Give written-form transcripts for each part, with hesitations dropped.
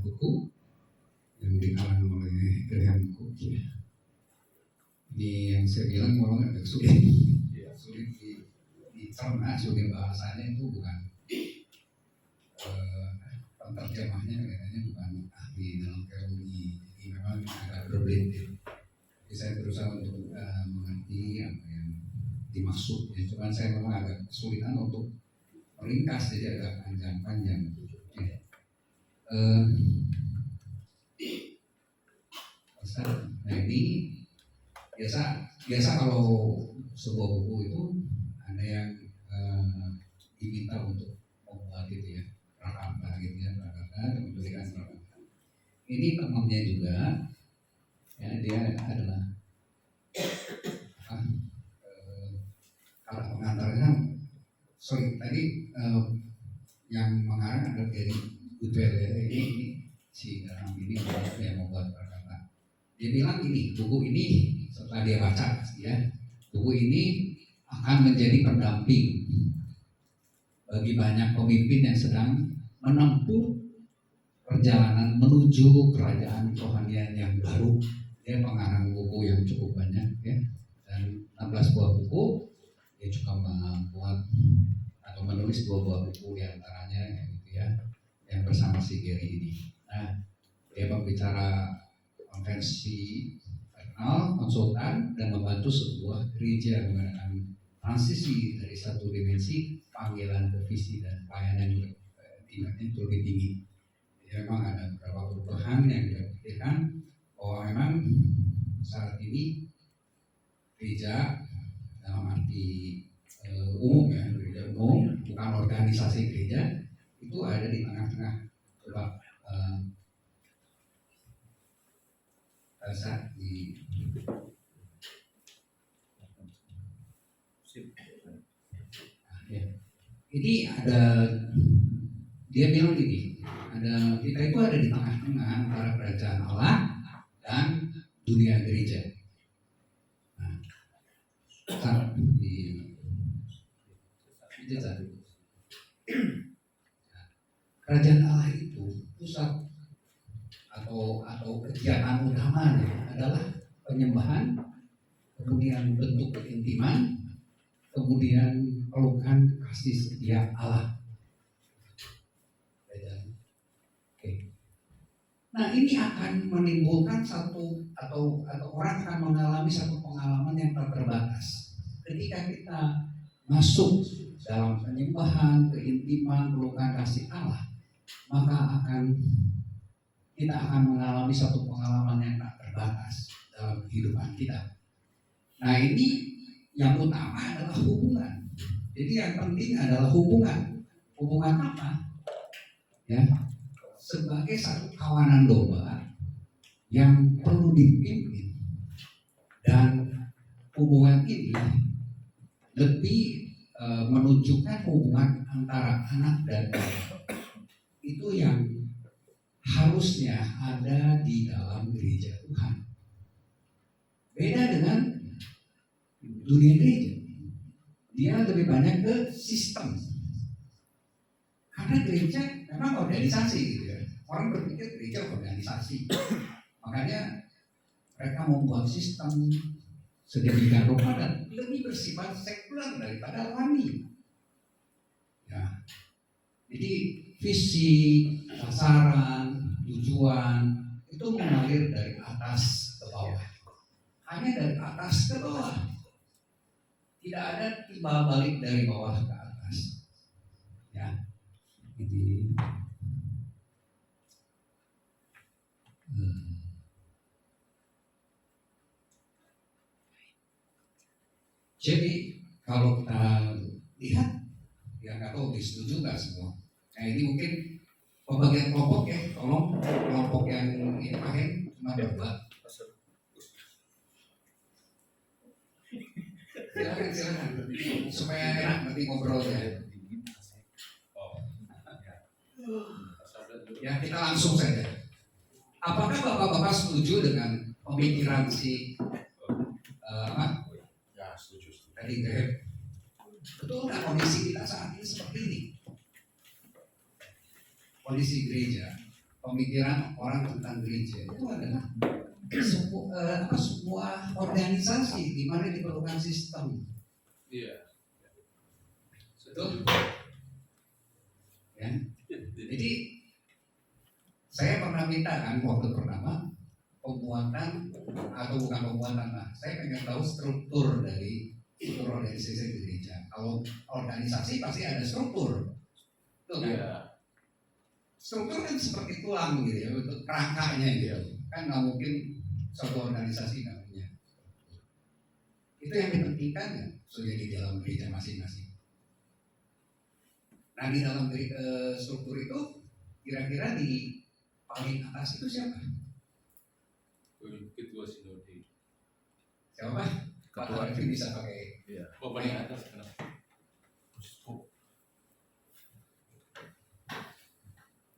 buku yang dikarang oleh Graham Cook ya. Ini yang saya bilang memang agak sulit dicerna, sulit bahasanya itu bukan penterjemahnya kayaknya bukan ahli dalam teologi, jadi memang agak berbeda. Jadi saya berusaha untuk mengerti apa yang dimaksud, ya. Cuman saya memang agak kesulitan untuk meringkas, jadi agak panjang-panjang. Ya. Nah ini biasa kalau sebuah buku itu ada yang diminta untuk membuat gitu ya, prakata gitu ya, prakata dan memberikan prakata. Ini temannya juga, ya, dia adalah kalau pengantarnya, sorry tadi yang mengarang adalah dari Goodwell ya, ini si dalam ini yang membuat prakata. Dia bilang ini, buku ini setelah dia baca ya, buku ini akan menjadi pendamping bagi banyak pemimpin yang sedang menempuh perjalanan menuju kerajaan kerohanian yang baru. Dia pengarang buku yang cukup banyak ya, dan 16 buah buku. Dia juga membuat atau menulis 2 buah buku diantaranya gitu ya, yang bersama si Gary ini. Nah, dia berbicara konvensi internal, konsultan, dan membantu sebuah gereja mengadakan transisi dari satu dimensi panggilan ke visi dan pelayanan yang tingkatnya itu lebih tinggi. Jadi memang ada beberapa perubahan yang dipikirkan bahwa memang saat ini gereja dalam arti umum ya, gereja umum, bukan organisasi gereja, itu ada di tengah-tengah. Coba saat di ya. Ini ada, dia bilang gini, ada, kita itu ada di tengah-tengah antara kerajaan Allah dan dunia gereja. Nah, kerajaan Allah itu pusat atau kegiatan utamanya adalah penyembahan, kemudian bentuk keintiman, kemudian pelukan kasih setia Allah. Oke. Nah ini akan menimbulkan satu atau orang akan mengalami satu pengalaman yang tak terbatas ketika kita masuk dalam penyembahan, keintiman, pelukan kasih Allah, maka kita akan mengalami satu pengalaman yang tak terbatas dalam kehidupan kita. Nah ini yang utama adalah hubungan. Jadi yang penting adalah hubungan. Hubungan apa? Ya, sebagai satu kawanan domba yang perlu dipimpin, dan hubungan ini lebih menunjukkan hubungan antara anak dan bapa. Itu yang harusnya ada di dalam gereja Tuhan. Beda dengan dunia gereja, dia lebih banyak ke sistem. Karena gereja memang organisasi gitu ya. Orang berpikir gereja organisasi. Makanya mereka membuat sistem sedemikian rupa dan lebih bersifat sekuler daripada alami. Ya. Jadi visi, sasaran, tujuan itu mengalir dari atas ke bawah. Hanya dari atas ke bawah. Tidak ada timbal balik dari bawah ke atas. Ya. Jadi kalau kita lihat, ya nggak tahu disetuju nggak semua. Nah ini mungkin pembagian kelompok ya, tolong kelompok yang ini pakai cuma berdua. Silakan supaya enak nanti ngobrolnya. Ya kita langsung saja. Apakah bapak-bapak setuju dengan pemikiran si tadi Graham? Betul nggak kondisi kita saat ini seperti ini? Kondisi gereja, pemikiran orang tentang gereja itu adalah sebuah organisasi di mana diperlukan sistem. Iya. Betul? Ya. Jadi saya pernah minta kan waktu pertama pembuatan atau bukan pembuatan lah. Saya pengen tahu struktur dari struktur organisasi gereja. Kalau organisasi pasti ada struktur, betul kan? Iya. Struktur kan seperti tulang gitu ya, untuk kerangkanya gitu. Kan nggak mungkin suatu organisasi namanya. Itu yang dipentingkan ya, sudah di dalam gereja masing-masing. Nah di dalam struktur itu kira-kira di paling atas itu siapa? Ketua sinode. Siapa? Ketua itu bisa pakai. Iya. Paling atas kenapa?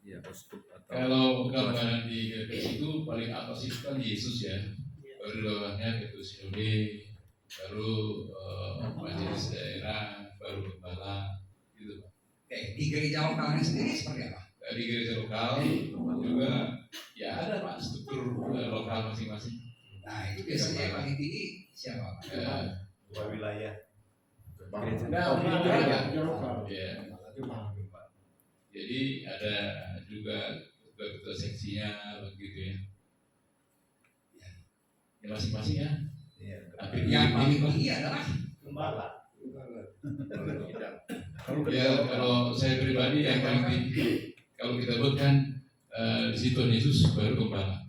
Ya, uskup atau Kalau gambaran di GPS itu paling atas itu kan Yesus ya, baru bawahnya ketua sinode, baru majelis daerah, baru gembala, gitu. Oke, di gereja lokalnya sendiri seperti apa? Di gereja lokal juga ya ada pak struktur lokal masing-masing. Nah itu biasanya yang paling tinggi siapa? Dua wilayah. Ya. Jadi ada juga ketua seksinya begitu ya. Ya masing-masing ya. Yang paling tinggi adalah Gembala. Ya kalau saya pribadi yang paling tinggi kalau kita buatkan di situ Yesus baru gembala.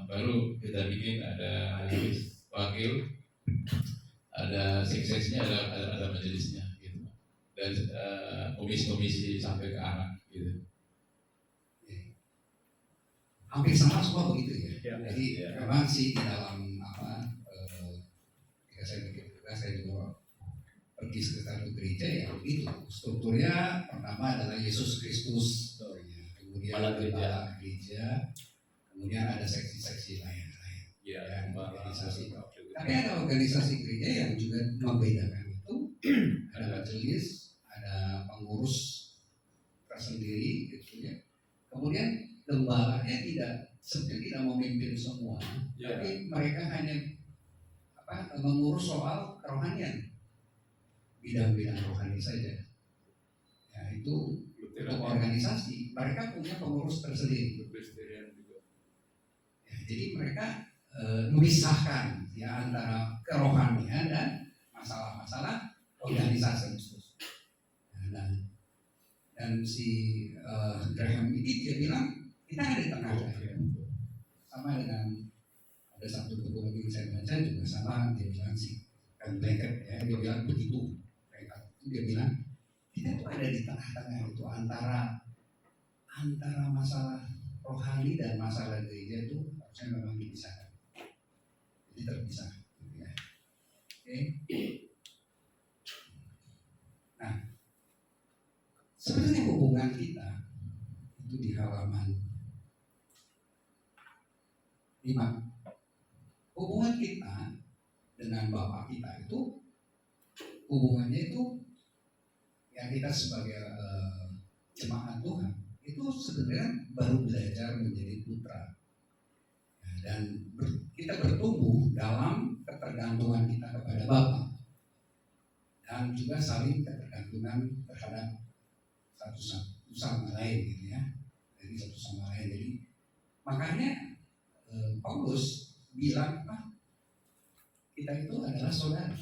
Baru kita bikin ada wakil, ada seksesnya, ada majelisnya gitu. Dan komisi-komisi sampai ke anak gitu. hampir sama semua begitu ya. Jadi Ya. memang sih di dalam ketika saya bikin saya juga pergi sekitar gereja ya begitu. Strukturnya pertama adalah Yesus Kristus, kemudian Kepala gereja. gereja, kemudian ada seksi-seksi lain. Iya. Ya, organisasi. Tapi ada organisasi gereja yang juga membedakan itu. Ada majelis, ada pengurus tersendiri, gitu ya. Kemudian lembalanya tidak memimpin semua, tapi mereka hanya mengurus soal kerohanian, bidang-bidang rohani saja. Ya itu untuk organisasi, mereka punya pengurus tersendiri. Ya, jadi mereka memisahkan ya antara kerohanian dan masalah-masalah organisasi. Dan si Graham ini dia bilang kita ada di tengah, sama dengan ada satu buku lagi yang saya baca juga sama, dia bilang si Beckett ya, dia bilang begitu. Dia bilang kita tuh ada di tengah-tengah itu antara masalah rohani dan masalah gereja itu harusnya memang dipisahkan. Jadi terpisah. Ya. Oke. Nah, sebenarnya hubungan kita itu di halaman 5. Hubungan kita dengan Bapak kita itu hubungannya itu yang kita sebagai jemaat Tuhan itu sebenarnya baru belajar menjadi putra. Dan kita bertumbuh dalam ketergantungan kita kepada Bapa dan juga saling ketergantungan terhadap satu sama lain gitu ya, jadi satu sama lain. Jadi makanya Paulus bilang kita itu adalah saudara,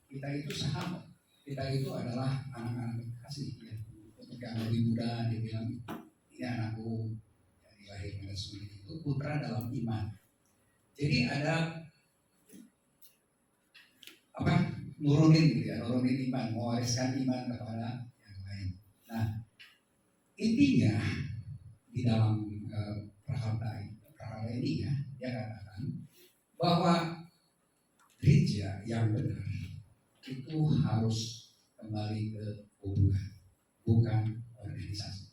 kita itu sahabat, kita itu adalah anak-anak kasih ya. Ketika lebih muda dia bilang ini anakku yang dilahirkan pada seperti itu, putra dalam iman. Jadi ada nurunin iman, mewariskan iman kepada yang lain. Nah, intinya di dalam perkara ini ya, dia katakan bahwa gereja yang benar itu harus kembali ke hubungan, bukan organisasi.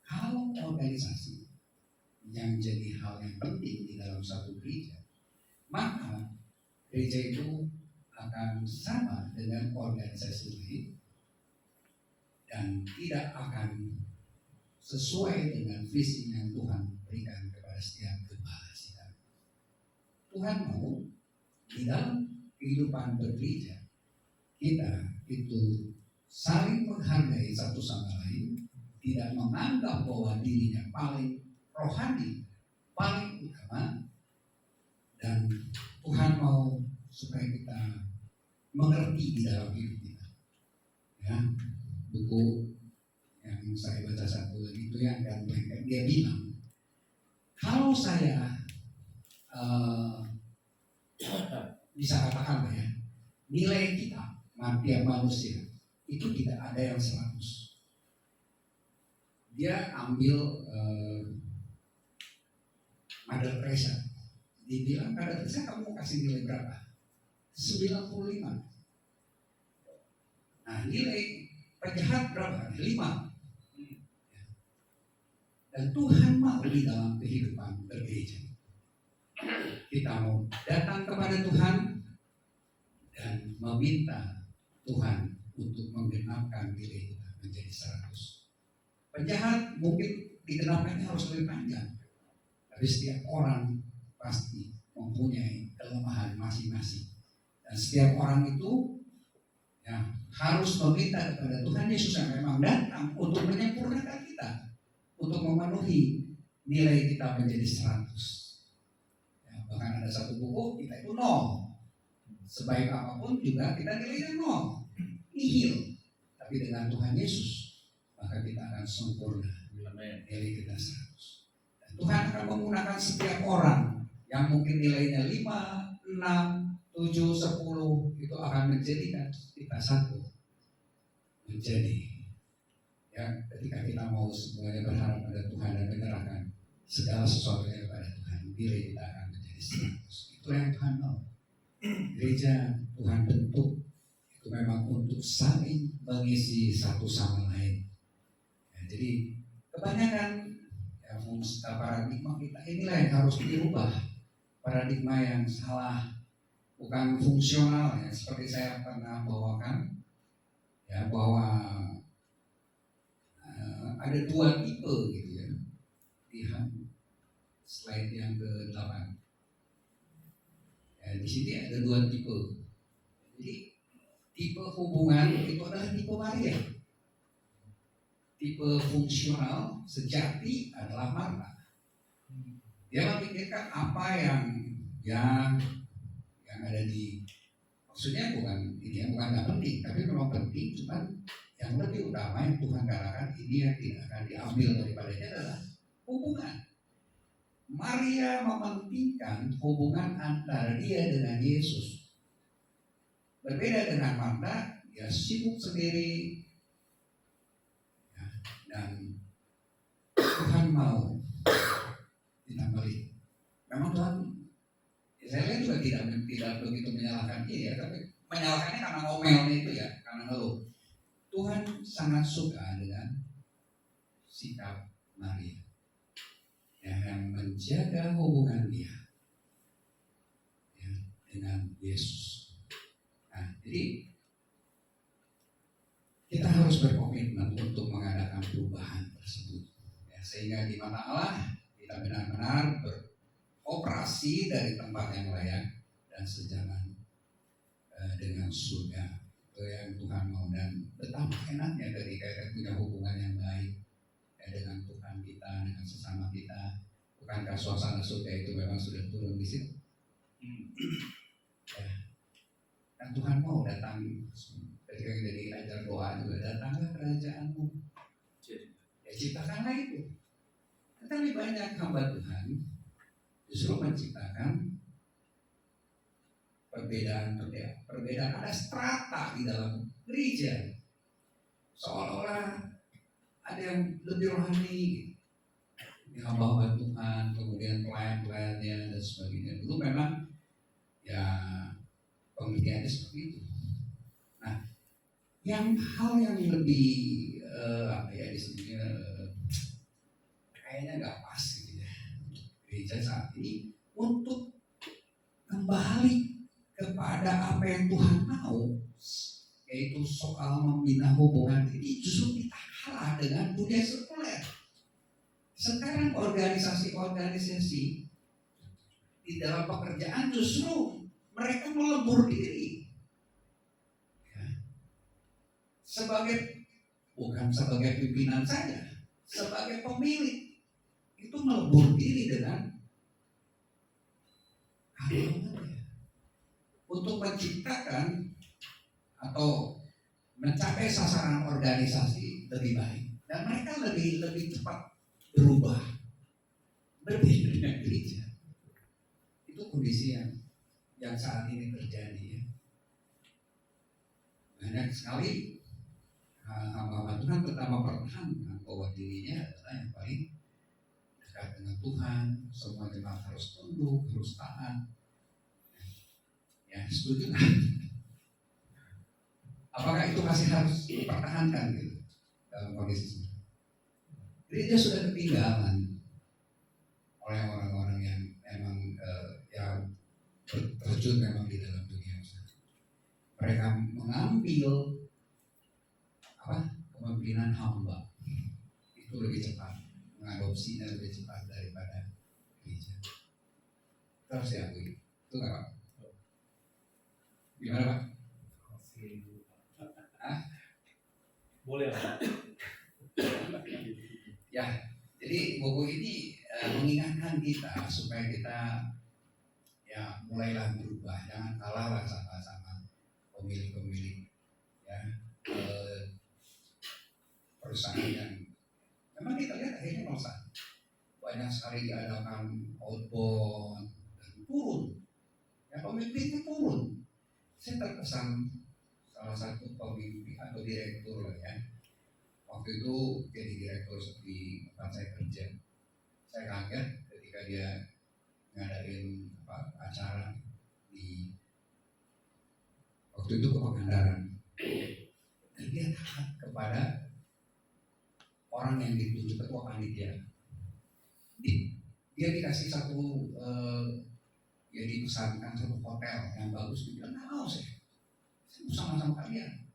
Kalau organisasi yang jadi hal yang penting di dalam satu gereja, maka gereja itu akan sama dengan organisasi lain dan tidak akan sesuai dengan visi yang Tuhan berikan kepada setiap gembala kita. Tuhan mau di dalam kehidupan bergereja kita itu saling menghargai satu sama lain, tidak menganggap bahwa dirinya paling rohani, paling utama, dan Tuhan mau supaya kita mengerti di dalam hidup kita. Ya, buku yang saya baca satu lagi itu yang dia bilang, kalau saya bisa katakan ya, nilai kita tiap manusia itu tidak ada yang 100. Dia ambil Mother Teresa, dia bilang Mother Teresa kamu kasih nilai berapa? 95. Nah nilai penjahat berapa? 5. Dan Tuhan mau di dalam kehidupan bergereja kita mau datang kepada Tuhan dan meminta Tuhan untuk menggenapkan diri kita menjadi 100. Penjahat mungkin digenapkannya harus lebih panjang, tapi setiap orang pasti mempunyai kelemahan masing-masing, dan setiap orang itu ya, harus meminta kepada Tuhan Yesus yang memang datang untuk menyempurnakan kita, untuk memenuhi nilai kita menjadi 100. Ya, bahkan ada satu buku kita itu 0. Sebaik apapun juga kita nilainya 0, nihil. Tapi dengan Tuhan Yesus maka kita akan sempurna, nilai kita 100. Dan Tuhan akan menggunakan setiap orang yang mungkin nilainya 5, 6, 7, 10 itu akan menjadikan kita satu menjadi. Ya, ketika kita mau semuanya berharap pada Tuhan dan menyerahkan segala sesuatunya kepada Tuhan, diri kita akan menjadi 100. Itu yang Tuhan mau. Gereja Tuhan bentuk itu memang untuk saling mengisi satu sama lain. Ya, jadi kebanyakan ya, paradigma kita inilah yang harus dirubah. Paradigma yang salah, bukan fungsional ya, seperti saya pernah bawakan ya, bahwa ada 2 tipe gitu ya. Lihat slide yang ke-8. Ya, di sini ada 2 tipe. Jadi tipe hubungan itu adalah tipe Maria. Tipe fungsional sejati adalah Marta. Dia memikirkan apa yang ada di, maksudnya bukan ini yang bukan nggak penting, tapi memang penting, cuman yang lebih utama yang Tuhan katakan ini yang tidak akan diambil daripadanya adalah hubungan. Maria mementingkan hubungan antara dia dengan Yesus. Berbeda dengan Marta, dia sibuk sendiri. Ya, dan Tuhan mau ditambahin. Memang Tuhan, saya lihat juga tidak begitu menyalahkan dia, tapi menyalahkannya karena ngomelnya itu ya, karena ngeluh. Tuhan sangat suka dengan sikap Maria yang menjaga hubungan dia ya, dengan Yesus. Nah, jadi kita harus berkomitmen untuk mengadakan perubahan tersebut ya, sehingga di mata Allah kita benar-benar beroperasi dari tempat yang layak dan sejalan dengan surga. Itu yang Tuhan mau, dan betapa enaknya ketika kita punya hubungan yang baik ya, dengan Tuhan kita, dengan sesama kita. Bukankah suasana surga itu memang sudah turun di situ? Ya. Dan Tuhan mau datang ketika kita diajar doa juga, datanglah kerajaanmu. Ya ciptakanlah itu. Tetapi banyak hamba Tuhan justru menciptakan perbedaan, ada strata di dalam gereja, seolah-olah ada yang lebih rohani, hamba Tuhan, kemudian pelayan-pelayannya dan sebagainya. Dulu memang ya pengertiannya seperti itu. Nah, hal yang lebih di sini kayaknya nggak pas gitu ya gereja saat ini untuk kembali kepada apa yang Tuhan mau, yaitu soal membina hubungan ini justru kita kalah dengan dunia sekuler. Sekarang organisasi-organisasi di dalam pekerjaan justru mereka melebur diri. Ya. Bukan sebagai pimpinan saja, sebagai pemilik itu melebur diri dengan karyawannya untuk menciptakan atau mencapai sasaran organisasi lebih baik, dan mereka lebih cepat berubah, berbeda dengan gereja. Itu kondisi yang saat ini terjadi ya. Banyak sekali hamba Tuhan tetap mempertahankan bahwa dirinya adalah yang paling dekat dengan Tuhan. Semua jemaat harus tunduk, harus taat. Ya, setuju kan? Apakah itu masih harus dipertahankan gitu dalam kondisi ini? Gereja sudah ketinggalan oleh orang-orang yang memang yang terjun memang di dalam dunia usaha. Mereka mengambil kepemimpinan hamba itu lebih cepat, mengadopsinya lebih cepat daripada gereja. Terus ya, itu nggak Pak? Gimana Pak? Boleh lah. Ya, jadi buku ini mengingatkan kita supaya kita ya mulailah berubah, jangan kalahlah sama pemilik-pemilik ya perusahaan yang memang kita lihat akhirnya merusak. Banyak sekali diadakan outbound dan turun, ya pemimpinnya turun. Saya terkesan salah satu pemimpin atau direktur lah ya. Waktu itu jadi direktur di tempat saya kerja. Saya kaget ketika dia ngadain acara di waktu itu ke Pangandaran. Dan dia taat kepada orang yang ditunjuk ketua panitia. Dia dikasih satu ya dipesankan satu hotel yang bagus. Dia bilang, "Nggak mau saya sama-sama kalian."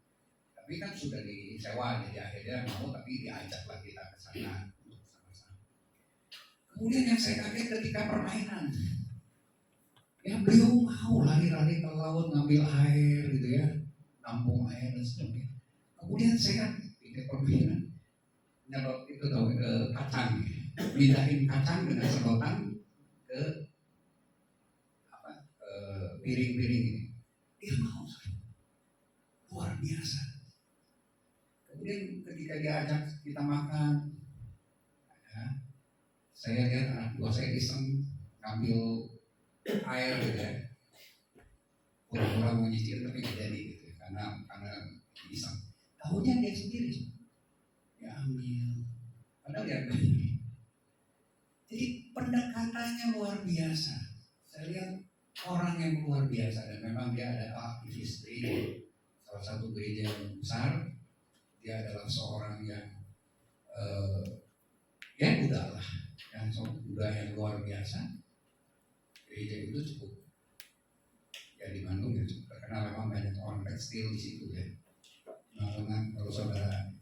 Tapi kan sudah disewa, jadi akhirnya mau, tapi diajaklah kita ke sana untuk sama-sama. Kemudian yang saya kaget ketika permainan, ya beliau mau lari-lari ke laut ngambil air gitu ya, nampung air dan sebagainya. Kemudian saya pikir permainan, nyedot itu tahu ke kacang, pindahin kacang dengan sedotan ke piring-piring ini. Dia mau, luar biasa. Kemudian ketika diajak kita makan, ya, saya lihat anak buah saya iseng ngambil air gitu ya, pura-pura mau nyicil tapi nggak jadi gitu ya, karena iseng. Tahunya dia sendiri, ya ambil, padahal dia banyak. Jadi pendekatannya luar biasa. Saya lihat orang yang luar biasa, dan memang dia adalah aktivis gereja, salah satu gereja yang besar. Dia adalah seorang yang ya muda lah, yang muda yang luar biasa. Gereja itu cukup ya di Bandung ya cukup terkenal, memang banyak orang tekstil di situ ya. Nah, kalau saudara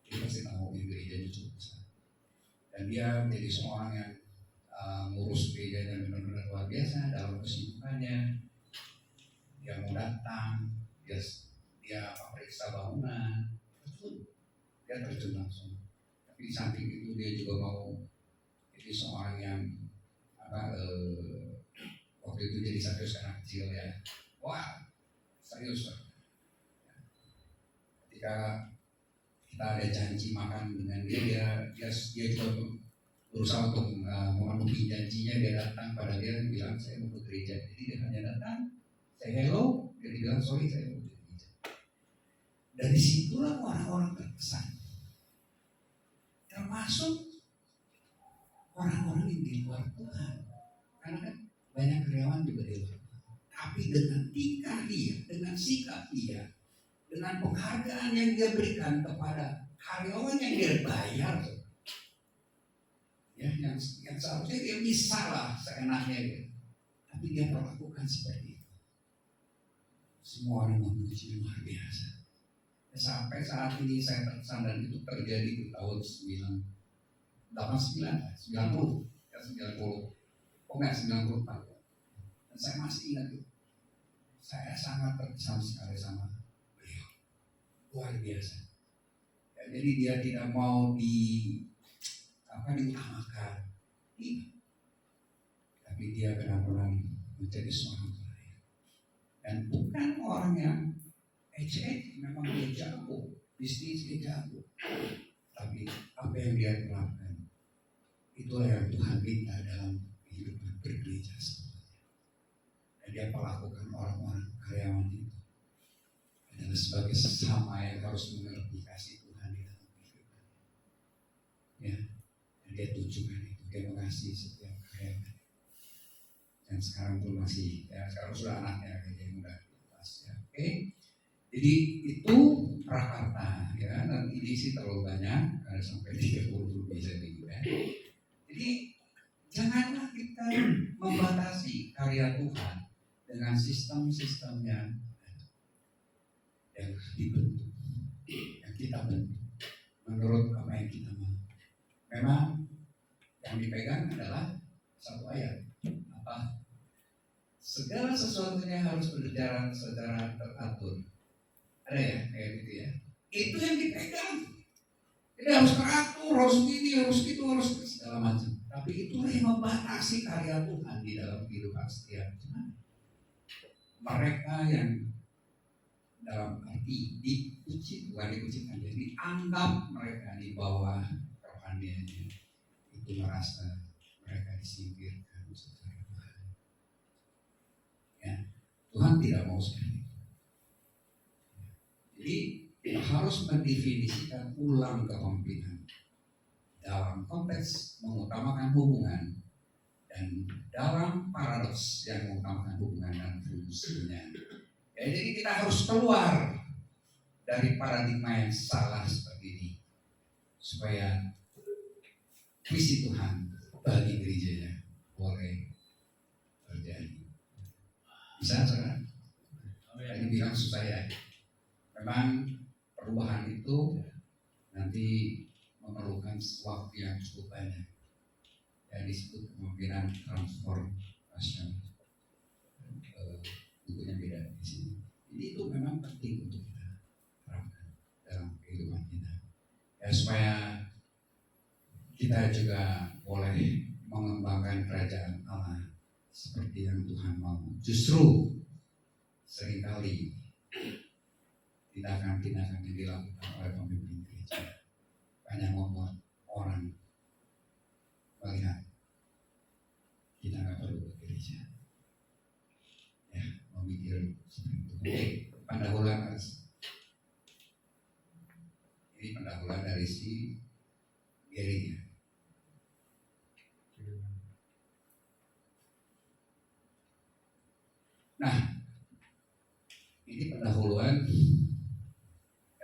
kita pasti tahu gereja itu cukup besar. Dan dia menjadi seorang yang ngurus gereja yang benar-benar luar biasa dalam kesibukannya. Dia mau datang, dia periksa bangunan. Dia terjun langsung. Tapi di samping itu dia juga mau jadi seorang yang waktu itu jadi satu anak kecil ya. Wah, serius. Ketika kita ada janji makan dengan dia juga berusaha untuk memenuhi janjinya. Dia datang pada dia dan bilang saya mau ke gereja. Jadi dia hanya datang, saya hello, dia bilang sorry saya mau ke gereja. Dari situlah orang-orang terkesan, termasuk orang-orang yang di luar Tuhan, karena kan banyak karyawan juga di luar Tuhan. Tapi dengan tingkah dia, dengan sikap dia, dengan penghargaan yang dia berikan kepada karyawan yang dia bayar, ya, yang seharusnya dia bisa lah seenaknya gitu. Tapi dia perlakukan seperti itu. Semua orang memuji luar biasa. Sampai saat ini saya terkesan, dan itu terjadi di tahun 96 89, 90, ya 90, enggak 94. Dan saya masih ingat itu. Saya sangat terkesan sekali sama beliau, luar biasa. Ya, jadi dia tidak mau diutamakan, tapi dia benar-benar menjadi seorang pelayan. Dan bukan orang yang ecek, memang dia jago, bisnis dia jago. Tapi apa yang dia terapkan, itulah yang Tuhan minta dalam kehidupan bergereja semuanya. Dan dia perlakukan orang-orang karyawan itu adalah sebagai sesama yang harus mengerti kasih Tuhan di dalam kehidupan. Ya, dan dia tunjukkan itu, dia mengasihi setiap karyawan. Dan sekarang pun masih, ya sekarang sudah anaknya yang muda kelas, ya. Oke. Jadi itu Prakarta, ya, dan ini sih terlalu banyak, ada sampai 30 lebih jadi, ya. Jadi janganlah kita membatasi karya Tuhan dengan sistem-sistem yang dibentuk, yang kita bentuk menurut apa yang kita mau. Memang yang dipegang adalah satu ayat, apa? Segala sesuatunya harus berjalan secara teratur. Ada ya kayak gitu ya. Itu yang dipegang. Jadi harus teratur, harus gini, harus gitu, harus segala macam. Tapi itulah yang membatasi karya Tuhan di dalam kehidupan setiap jemaat. Mereka yang dalam arti dipuji, bukan dikucilkan, jadi dianggap mereka di bawah kerohaniannya, itu merasa mereka disingkirkan secara Tuhan. Ya, Tuhan tidak mau sekali. Jadi kita harus mendefinisikan ulang kepemimpinan dalam konteks mengutamakan hubungan dan dalam paradoks yang mengutamakan hubungan dan fungsinya. Ya, jadi kita harus keluar dari paradigma yang salah seperti ini supaya visi Tuhan bagi gerejanya boleh terjadi. Bisa saudara? Tadi bilang susah ya. Memang perubahan itu nanti memerlukan waktu yang cukup banyak. Yang disebut kemungkinan transformation. Bukunya beda di sini. Jadi itu memang penting untuk kita terapkan dalam kehidupan kita. Ya supaya kita juga boleh mengembangkan kerajaan Allah seperti yang Tuhan mau. Justru seringkali tindakan-tindakan yang dilakukan oleh pemimpin gereja banyak membuat orang melihat kita nggak perlu ke gereja, ya memikir seperti itu. Oke, pendahuluan ini pendahuluan dari si Gary, ya. Nah, ini pendahuluan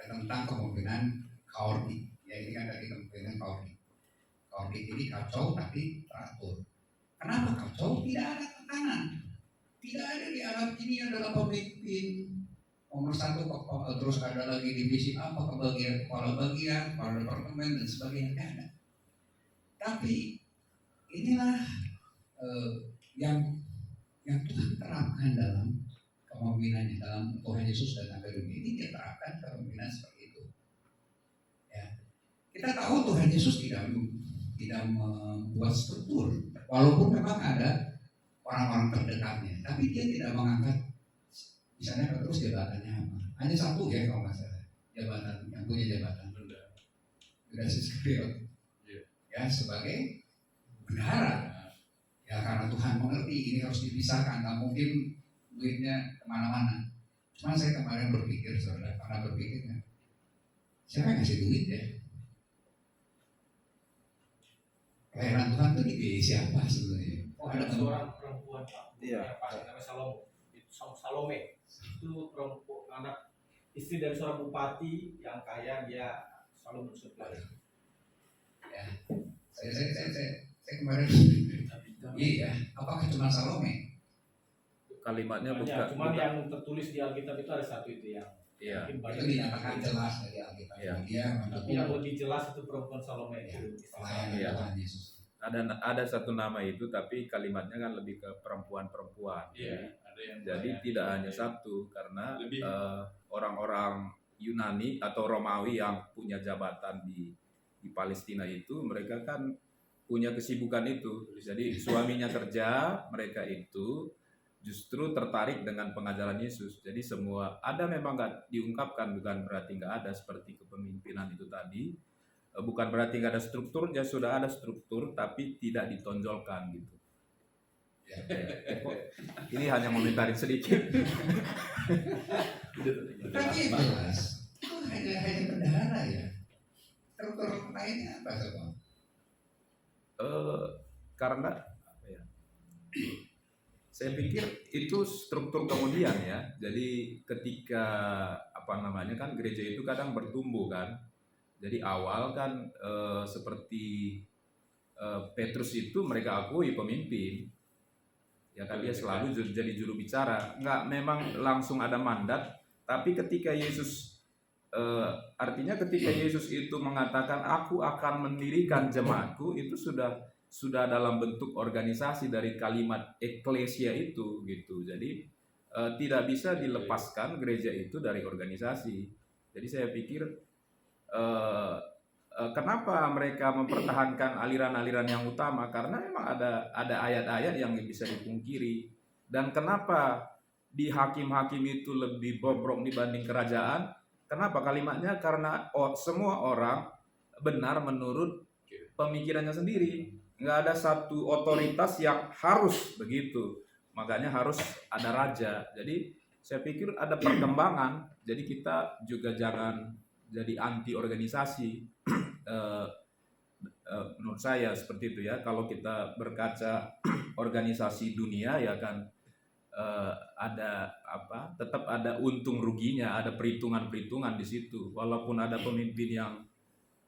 tentang kemungkinan kaotik. Ya ini kan dari kemungkinan kaotik. Kaotik ini kacau tapi teratur. Kenapa kacau? Tidak ada tekanan. Tidak ada di alam ini adalah pemimpin nomor satu, terus ada lagi divisi apa, kebagian kepala bagian, kepala departemen dan sebagainya, tidak ada. Tapi inilah yang Tuhan terapkan dalam kepemimpinannya, dalam Tuhan Yesus datang ke dunia ini dia terapkan kepemimpinan seperti itu. Ya. Kita tahu Tuhan Yesus tidak membuat struktur, walaupun memang ada orang-orang terdekatnya, tapi dia tidak mengangkat misalnya terus jabatannya apa. Hanya satu ya kalau nggak salah, jabatan yang punya jabatan Judas Iskariot, ya sebagai bendahara. Ya karena Tuhan mengerti ini harus dipisahkan, nggak mungkin duitnya kemana-mana. Cuma saya kemarin berpikir, saudara, karena berpikirnya siapa yang ngasih duit ya? Pelayanan Tuhan itu dibiayai siapa sebenarnya? Oh ada seorang perempuan Pak, Iya. Pak namanya Salome. Itu perempuan anak istri dari seorang bupati yang kaya, dia selalu mensuplai. Ya, saya kemarin iya, apakah cuma Salome? Kalimatnya Cuman bukan yang tertulis di Alkitab itu ada satu itu yang Iya. Mungkin Itu banyak dinyatakan jelas dari Alkitab. Iya. Dia tapi yang lebih jelas itu perempuan Salome Ya, itu. pelayan Iya. Tuhan Yesus. Ada satu nama itu, tapi kalimatnya kan lebih ke perempuan-perempuan. Iya, ada yang Jadi banyak. tidak hanya satu, karena Lebih. orang-orang Yunani atau Romawi yang punya jabatan di Palestina itu, mereka kan punya kesibukan itu. Jadi suaminya kerja, mereka itu justru tertarik dengan pengajaran Yesus. Jadi semua ada, memang nggak diungkapkan, bukan berarti nggak ada seperti kepemimpinan itu tadi. Bukan berarti nggak ada strukturnya, sudah ada struktur, tapi tidak ditonjolkan gitu. Ya. Kok ini hanya komentarin sedikit. Tapi jelas, itu hanya bendahara ya. Struktur lainnya apa coba? Karena apa ya, saya pikir itu struktur kemudian ya. Jadi ketika apa namanya kan gereja itu kadang bertumbuh kan. Jadi awal kan seperti Petrus itu mereka akui pemimpin. Ya kan, dia selalu jadi juru bicara. Nggak memang langsung ada mandat, tapi ketika Yesus artinya ketika Yesus itu mengatakan aku akan mendirikan jemaatku, itu sudah dalam bentuk organisasi dari kalimat eklesia itu gitu. Jadi tidak bisa dilepaskan gereja itu dari organisasi. Jadi saya pikir kenapa mereka mempertahankan aliran-aliran yang utama, karena memang ada ayat-ayat yang bisa dipungkiri. Dan kenapa di hakim-hakim itu lebih bobrok dibanding kerajaan? Kenapa kalimatnya? Karena semua orang benar menurut pemikirannya sendiri. Nggak ada satu otoritas yang harus begitu. Makanya harus ada raja. Jadi saya pikir ada perkembangan. Jadi kita juga jangan jadi anti organisasi. Menurut saya seperti itu ya. Kalau kita berkaca organisasi dunia ya kan, ada apa? Tetap ada untung ruginya, ada perhitungan-perhitungan di situ. Walaupun ada pemimpin yang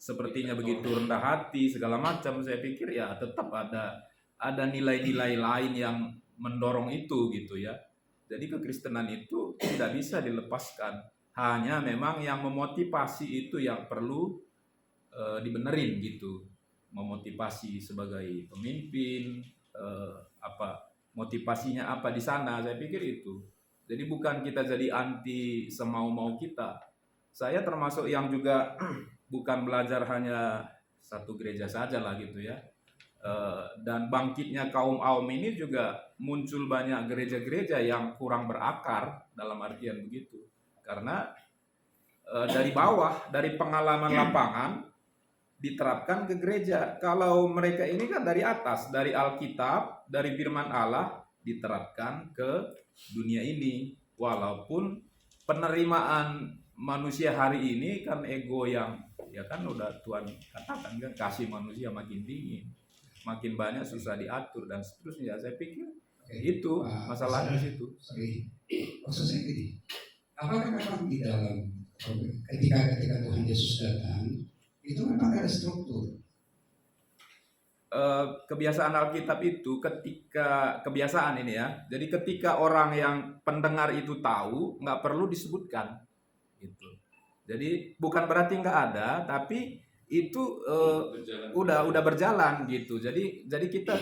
sepertinya begitu rendah hati segala macam, saya pikir ya tetap ada nilai-nilai lain yang mendorong itu gitu ya. Jadi kekristenan itu tidak bisa dilepaskan. Hanya memang yang memotivasi itu yang perlu dibenerin gitu. Memotivasi sebagai pemimpin, apa motivasinya apa di sana, saya pikir itu. Jadi bukan kita jadi anti semau-mau kita. Saya termasuk yang juga bukan belajar hanya satu gereja saja lah gitu ya. Dan bangkitnya kaum Aum ini juga muncul banyak gereja-gereja yang kurang berakar, dalam artian begitu. Karena dari bawah, dari pengalaman lapangan diterapkan ke gereja. Kalau mereka ini kan dari atas, dari Alkitab, dari firman Allah diterapkan ke dunia ini. Walaupun penerimaan manusia hari ini kan ego yang ya kan udah Tuhan katakan kan, kasih manusia makin dingin, makin banyak susah diatur dan seterusnya. Saya pikir itu masalahnya di situ. Maksudnya gini, apakah memang di dalam ketika Tuhan Yesus datang itu memang ada struktur? Kebiasaan Alkitab itu kebiasaan ini ya. Jadi ketika orang yang pendengar itu tahu, nggak perlu disebutkan gitu. Jadi bukan berarti nggak ada, tapi itu udah berjalan gitu. Jadi kita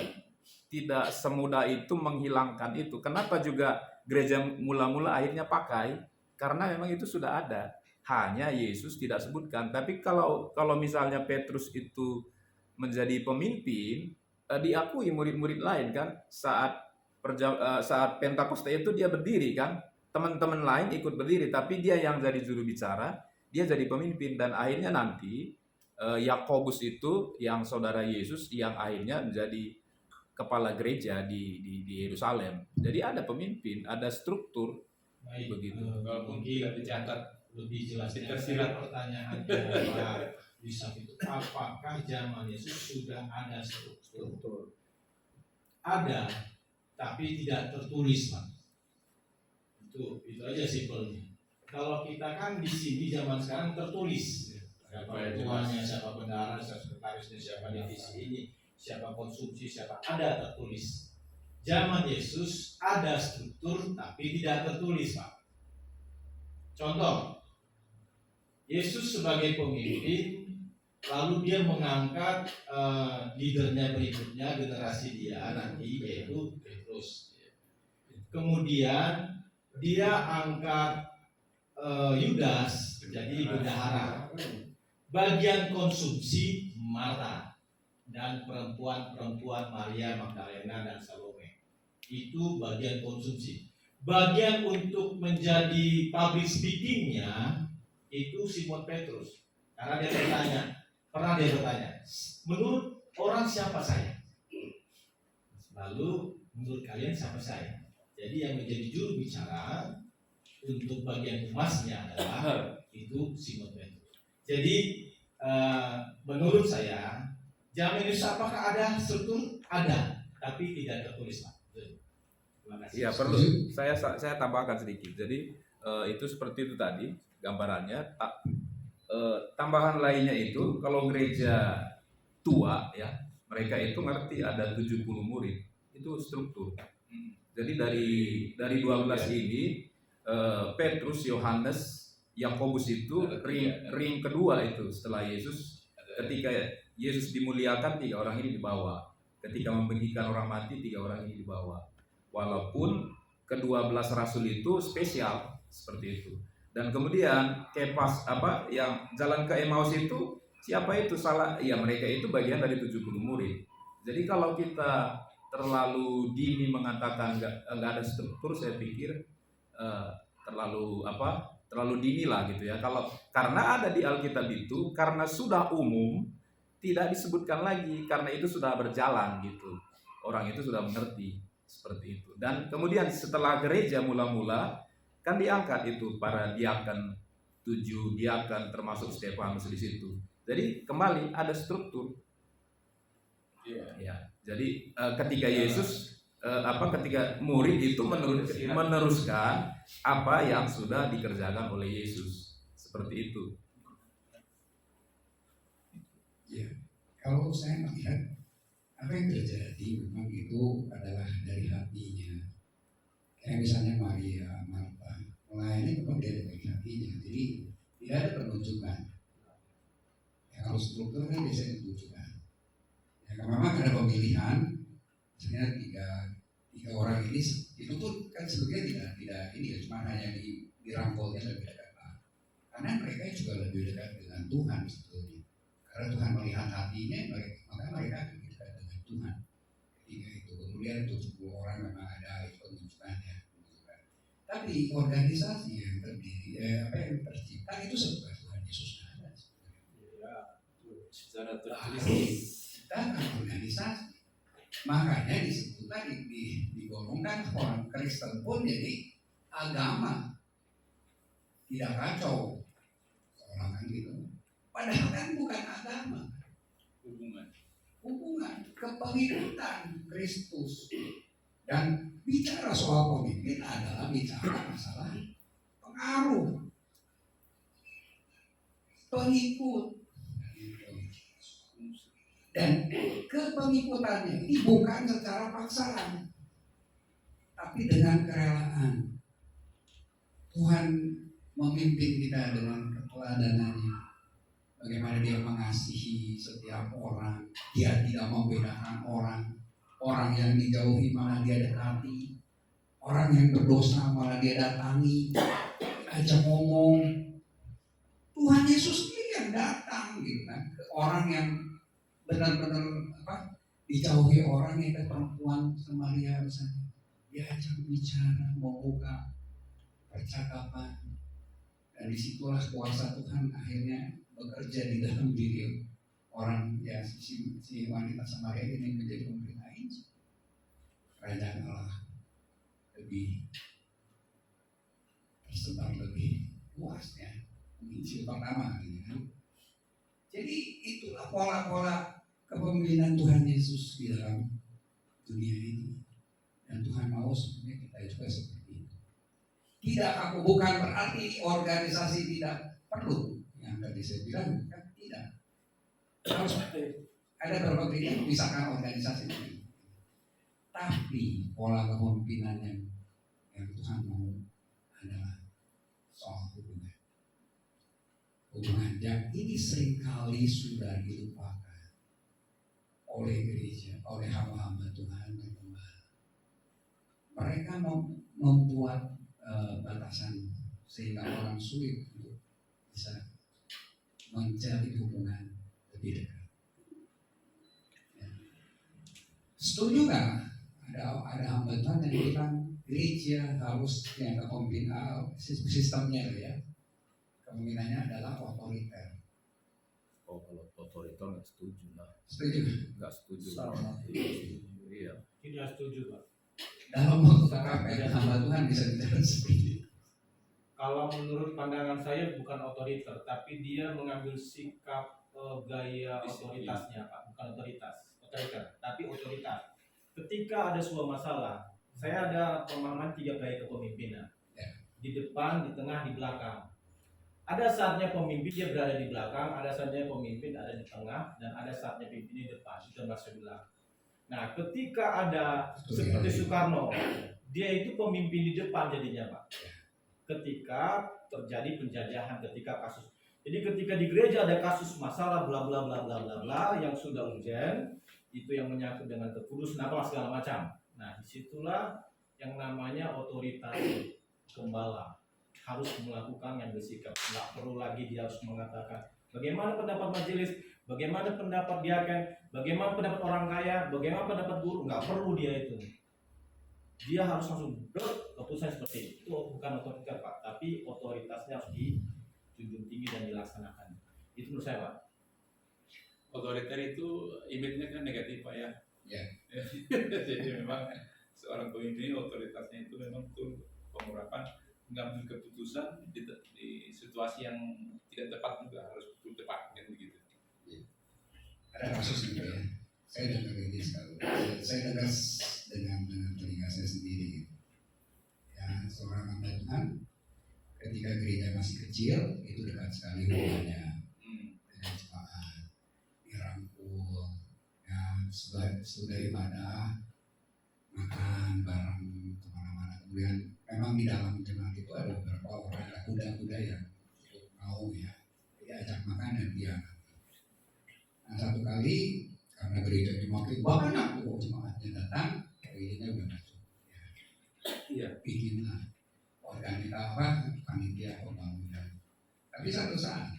tidak semudah itu menghilangkan itu. Kenapa juga gereja mula-mula akhirnya pakai? Karena memang itu sudah ada. Hanya Yesus tidak sebutkan. Tapi kalau misalnya Petrus itu menjadi pemimpin, diakui murid-murid lain kan, saat Pentakosta itu dia berdiri kan, teman-teman lain ikut berdiri, tapi dia yang jadi juru bicara, dia jadi pemimpin. Dan akhirnya nanti Yakobus itu yang saudara Yesus yang akhirnya menjadi kepala gereja di Yerusalem. Jadi ada pemimpin, ada struktur. Baik, Begitu. mungkin dicatat lebih jelas. Tersirat pertanyaannya Pak Yusuf itu, apakah zaman Yesus sudah ada struktur? Ada, tapi tidak tertulis, Pak. Itu aja simpelnya. Kalau kita kan di sini zaman sekarang tertulis. Siapa ketuanya, siapa bendahara, siapa sekretarisnya, siapa divisi ini, siapa konsumsi, siapa, ada tertulis. Zaman Yesus ada struktur tapi tidak tertulis, Pak. Contoh, Yesus sebagai pemimpin, lalu dia mengangkat leadernya berikutnya, generasi dia nanti, yaitu Petrus. Kemudian dia angkat Yudas jadi bendahara. Bagian konsumsi Marta dan perempuan-perempuan Maria Magdalena dan Salome. Itu bagian konsumsi. Bagian untuk menjadi public speakingnya itu Simon Petrus. Karena dia pernah bertanya, menurut orang siapa saya? Lalu menurut kalian siapa saya? Jadi yang menjadi juru bicara untuk bagian humasnya adalah itu Simon Petrus. Jadi menurut saya zaman Yesus apakah ada struktur? Ada, tapi tidak tertulis, Pak. Terima kasih. Iya, perlu saya tambahkan sedikit. Jadi itu seperti itu tadi gambarannya. Tambahan lainnya itu kalau gereja tua ya, mereka itu ngerti ada 70 murid. Itu struktur. Jadi dari 12 ini Petrus, Yohanes, Yakobus itu ring kedua itu setelah Yesus. Ketika Yesus dimuliakan, 3 orang ini dibawa. Ketika membangkitkan orang mati, 3 orang ini dibawa. Walaupun ke-12 rasul itu spesial seperti itu. Dan kemudian Kepas yang jalan ke Emmaus itu siapa itu? Salah ya, mereka itu bagian dari 70 murid. Jadi kalau kita terlalu dini mengatakan enggak ada struktur, saya pikir terlalu dini lah gitu ya. Karena ada di Alkitab itu, karena sudah umum tidak disebutkan lagi, karena itu sudah berjalan gitu. Orang itu sudah mengerti seperti itu. Dan kemudian setelah gereja mula-mula kan diangkat itu para diaken, 7 diaken termasuk Stefanus di situ. Jadi kembali ada struktur. Ya. Jadi ketika Yesus ketika murid itu meneruskan apa yang sudah dikerjakan oleh Yesus, seperti itu. Ya, kalau saya melihat apa yang terjadi memang itu adalah dari hatinya. Kayak misalnya Maria, Marta, melayani memang dari hatinya. Jadi tidak ada penunjukan. Ya, kalau struktur kan biasanya penunjukan. Ya, memang ada pemilihan. Misalnya tiga orang ini itu tuh kan sebetulnya tidak ini ya, cuma hanya dirangkulnya lebih dekat, karena mereka juga lebih dekat dengan Tuhan sebetulnya, karena Tuhan melihat hatinya, maka mereka lebih dekat dengan Tuhan. Ketika itu kemudian untuk 10 orang memang ada penunjukannya, tapi organisasi yang terdiri yang tercipta itu sebuah Tuhan Yesus ada Secara ciptakan organisasi. Makanya disebut tadi digolongkan orang Kristen pun jadi agama, tidak kacau orang kan gitu. Padahal kan bukan agama, hubungan kepengikutan Kristus. Dan bicara soal pemimpin adalah bicara masalah pengaruh pengikut. Dan kepengikutannya ini bukan secara paksaan, tapi dengan kerelaan. Tuhan memimpin kita dengan keteladanannya. Bagaimana dia mengasihi setiap orang, dia tidak membedakan orang. Orang yang dijauhi malah dia dekati, orang yang berdosa malah dia datangi, ajak ngomong. Tuhan Yesus sendiri yang datang gitu kan, ke orang yang benar-benar dijauhi orang, yang ke perempuan Samaria misalnya, diajak bicara, membuka percakapan, dan disitulah kuasa Tuhan akhirnya bekerja di dalam diri orang ya, si wanita Samaria ini menjadi pemberitaan Injil. Kerajaan Allah lebih tersebar, lebih luas ya, Injil pertama gitu kan. Jadi itulah pola-pola kepemimpinan Tuhan Yesus di dalam dunia ini, dan Tuhan mau sebenarnya kita juga seperti itu. Bukan berarti organisasi tidak perlu, yang tadi saya bilang kan tidak. Harus ada beberapa gereja memisahkan organisasi ini, tapi pola kepemimpinan yang Tuhan mau adalah soal hubungan hubungan yang ini seringkali sudah dilupakan oleh gereja, oleh hamba-hamba Tuhan dan gembala. Mereka membuat batasan sehingga orang sulit untuk bisa menjalin hubungan lebih dekat. Ya. Setuju nggak? Ada hamba Tuhan yang bilang gereja harus yang kepemimpinan sistemnya ya. Kepemimpinannya adalah otoriter. Oh, kalau otoriter nggak setuju lah. Setuju? Nggak setuju. Sama. Iya. Tidak setuju, Pak. Dalam waktu KKP hamba Tuhan bisa bicara seperti itu. Kalau menurut pandangan saya bukan otoriter, tapi dia mengambil sikap gaya Disiplin. otoritasnya, Pak. Bukan otoriter, tapi otoritas. Ketika ada sebuah masalah, saya ada pemahaman 3 gaya kepemimpinan. Ya. Di depan, di tengah, di belakang. Ada saatnya pemimpin dia berada di belakang, ada saatnya pemimpin ada di tengah, dan ada saatnya pemimpin di depan. Itu yang saya bilang. Nah, ketika ada seperti Soekarno, dia itu pemimpin di depan jadinya, Pak. Ketika terjadi penjajahan, ketika kasus. Jadi ketika di gereja ada kasus masalah bla bla bla bla bla bla yang sudah urgent, itu yang menyangkut dengan kekudusan apa segala macam. Nah, disitulah yang namanya otoritas gembala harus melakukan yang bersikap. Nggak perlu lagi dia harus mengatakan bagaimana pendapat majelis, bagaimana pendapat diaken, bagaimana pendapat orang kaya, bagaimana pendapat guru. Nggak perlu dia itu. Dia harus langsung keputusan seperti itu. Itu bukan otoriter, Pak, tapi otoritasnya harus dijunjung tinggi dan dilaksanakan. Itu menurut saya, Pak. Otoriter itu image-nya kan negatif, Pak ya. Ya. Jadi memang seorang pemimpin otoritasnya itu memang betul pengurapan mengambil keputusan di situasi yang tidak tepat juga harus betul tepat kan begitu. Ada kasus juga ya. Saya dengar ini sekali. Saya dengar dengan telinga saya sendiri. Ya, seorang hamba Tuhan ketika gereja masih kecil itu dekat sekali hubungannya dengan jemaat, dirangkul, ya sudah ibadah, makan bareng kemana-mana. Kemudian memang di dalam jemaat itu ada beberapa orang, ada kuda-kuda yang mau ya diajak makan dan dia. Nah, satu kali karena gereja makin banyak tuh jemaatnya datang, gerejanya udah masuk. Ya, bikinlah panitia pembangunan. Tapi satu saat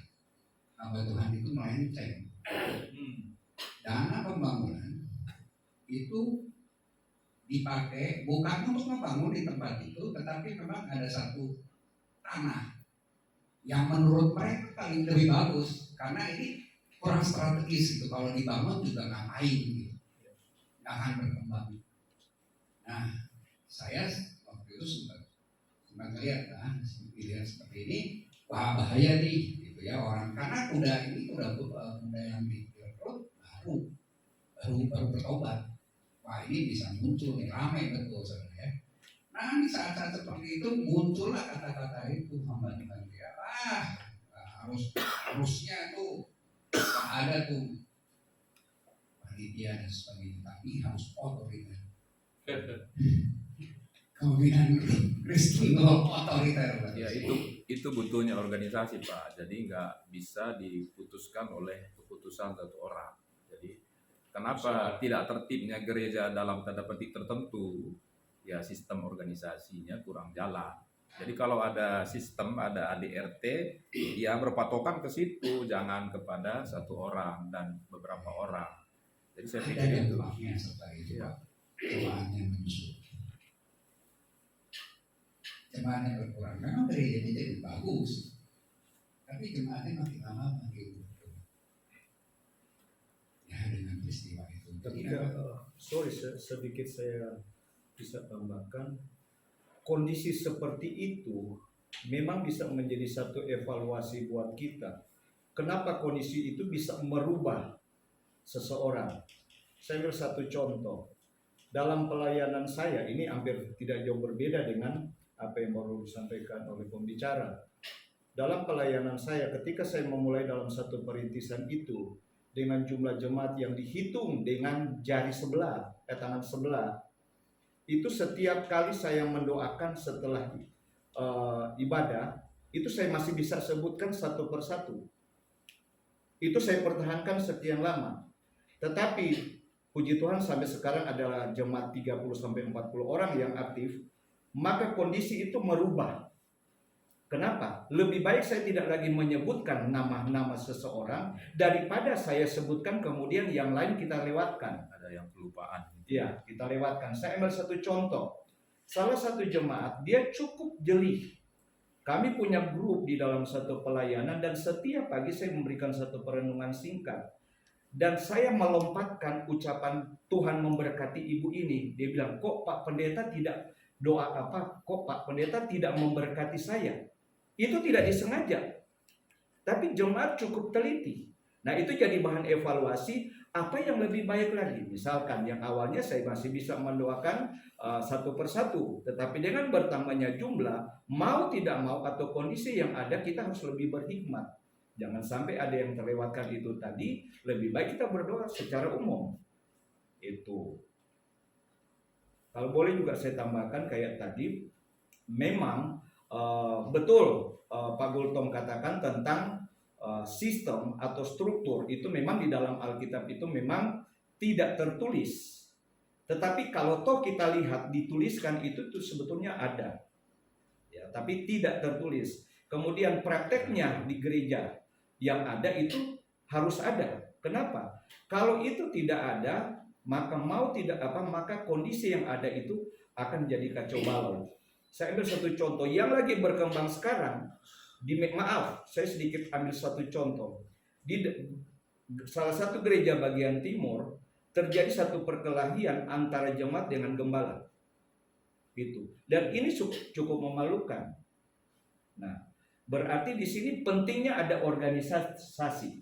hamba Tuhan itu melenceng. Dana pembangunan itu dipakai bukan untuk membangun di tempat itu, tetapi memang ada satu tanah yang menurut mereka paling lebih bagus karena ini kurang strategis gitu. Kalau dibangun juga ngapain gitu, nggak akan berkembang. Nah, saya waktu itu sempat lihat pilihan seperti ini, wah bahaya nih gitu ya orang, karena kuda ini kuda yang direkrut baru bertobat. Wah ini bisa muncul nih, ramai betul sebenarnya. Nah di saat-saat seperti itu muncullah kata-kata itu hamba Tuhan dia, harusnya tuh nggak ada tuh panitia dan sebagainya, tapi harus otoriter. Kemungkinan Kristen otoriter. Ya itu butuhnya organisasi, Pak. Jadi nggak bisa diputuskan oleh keputusan satu orang. Jadi kenapa tidak tertibnya gereja dalam tanda petik tertentu? Ya sistem organisasinya kurang jalan. Jadi kalau ada sistem, ada ADRT, ya berpatokan ke situ, jangan kepada satu orang dan beberapa orang. Jadi saya Ada pikir itu. dampaknya setelah itu, Ya. Pak. Jemaatnya menyusut. Jemaatnya berkurang. Memang gerejanya jadi bagus, tapi jemaatnya makin lama makin berkurang. Ya dengan peristiwa itu. Tapi Jadi, sorry sedikit saya bisa tambahkan, kondisi seperti itu memang bisa menjadi satu evaluasi buat kita. Kenapa kondisi itu bisa merubah seseorang? Saya ambil satu contoh. Dalam pelayanan saya, ini hampir tidak jauh berbeda dengan apa yang baru disampaikan oleh pembicara. Dalam pelayanan saya, ketika saya memulai dalam satu perintisan itu, dengan jumlah jemaat yang dihitung dengan jari sebelah, tangan sebelah, itu setiap kali saya mendoakan setelah ibadah, itu saya masih bisa sebutkan satu persatu. Itu saya pertahankan sekian lama. Tetapi puji Tuhan sampai sekarang adalah jemaat 30-40 orang yang aktif, maka kondisi itu merubah. Kenapa? Lebih baik saya tidak lagi menyebutkan nama-nama seseorang daripada saya sebutkan kemudian yang lain kita lewatkan. Ada yang kelupaan. Ya, kita lewatkan. Saya ambil satu contoh. Salah satu jemaat, dia cukup jeli. Kami punya grup di dalam satu pelayanan dan setiap pagi saya memberikan satu perenungan singkat. Dan saya melompatkan ucapan Tuhan memberkati ibu ini. Dia bilang, kok Pak Pendeta tidak doa apa? Kok Pak Pendeta tidak memberkati saya? Itu tidak disengaja. Tapi jemaat cukup teliti. Nah, itu jadi bahan evaluasi apa yang lebih baik lagi. Misalkan yang awalnya saya masih bisa mendoakan satu persatu, tetapi dengan bertambahnya jumlah, mau tidak mau atau kondisi yang ada, kita harus lebih berhikmat. Jangan sampai ada yang terlewatkan itu tadi. Lebih baik kita berdoa secara umum. Itu. Kalau boleh juga saya tambahkan kayak tadi, memang betul Pak Gultom katakan tentang sistem atau struktur itu memang di dalam Alkitab itu memang tidak tertulis. Tetapi kalau toh kita lihat dituliskan itu tuh sebetulnya ada. Ya, tapi tidak tertulis. Kemudian prakteknya di gereja yang ada itu harus ada. Kenapa? Kalau itu tidak ada, maka maka kondisi yang ada itu akan jadi kacau balau. Saya ambil satu contoh yang lagi berkembang sekarang. Saya sedikit ambil satu contoh. Di salah satu gereja bagian timur terjadi satu perkelahian antara jemaat dengan gembala. Gitu. Dan ini cukup memalukan. Nah, berarti di sini pentingnya ada organisasi.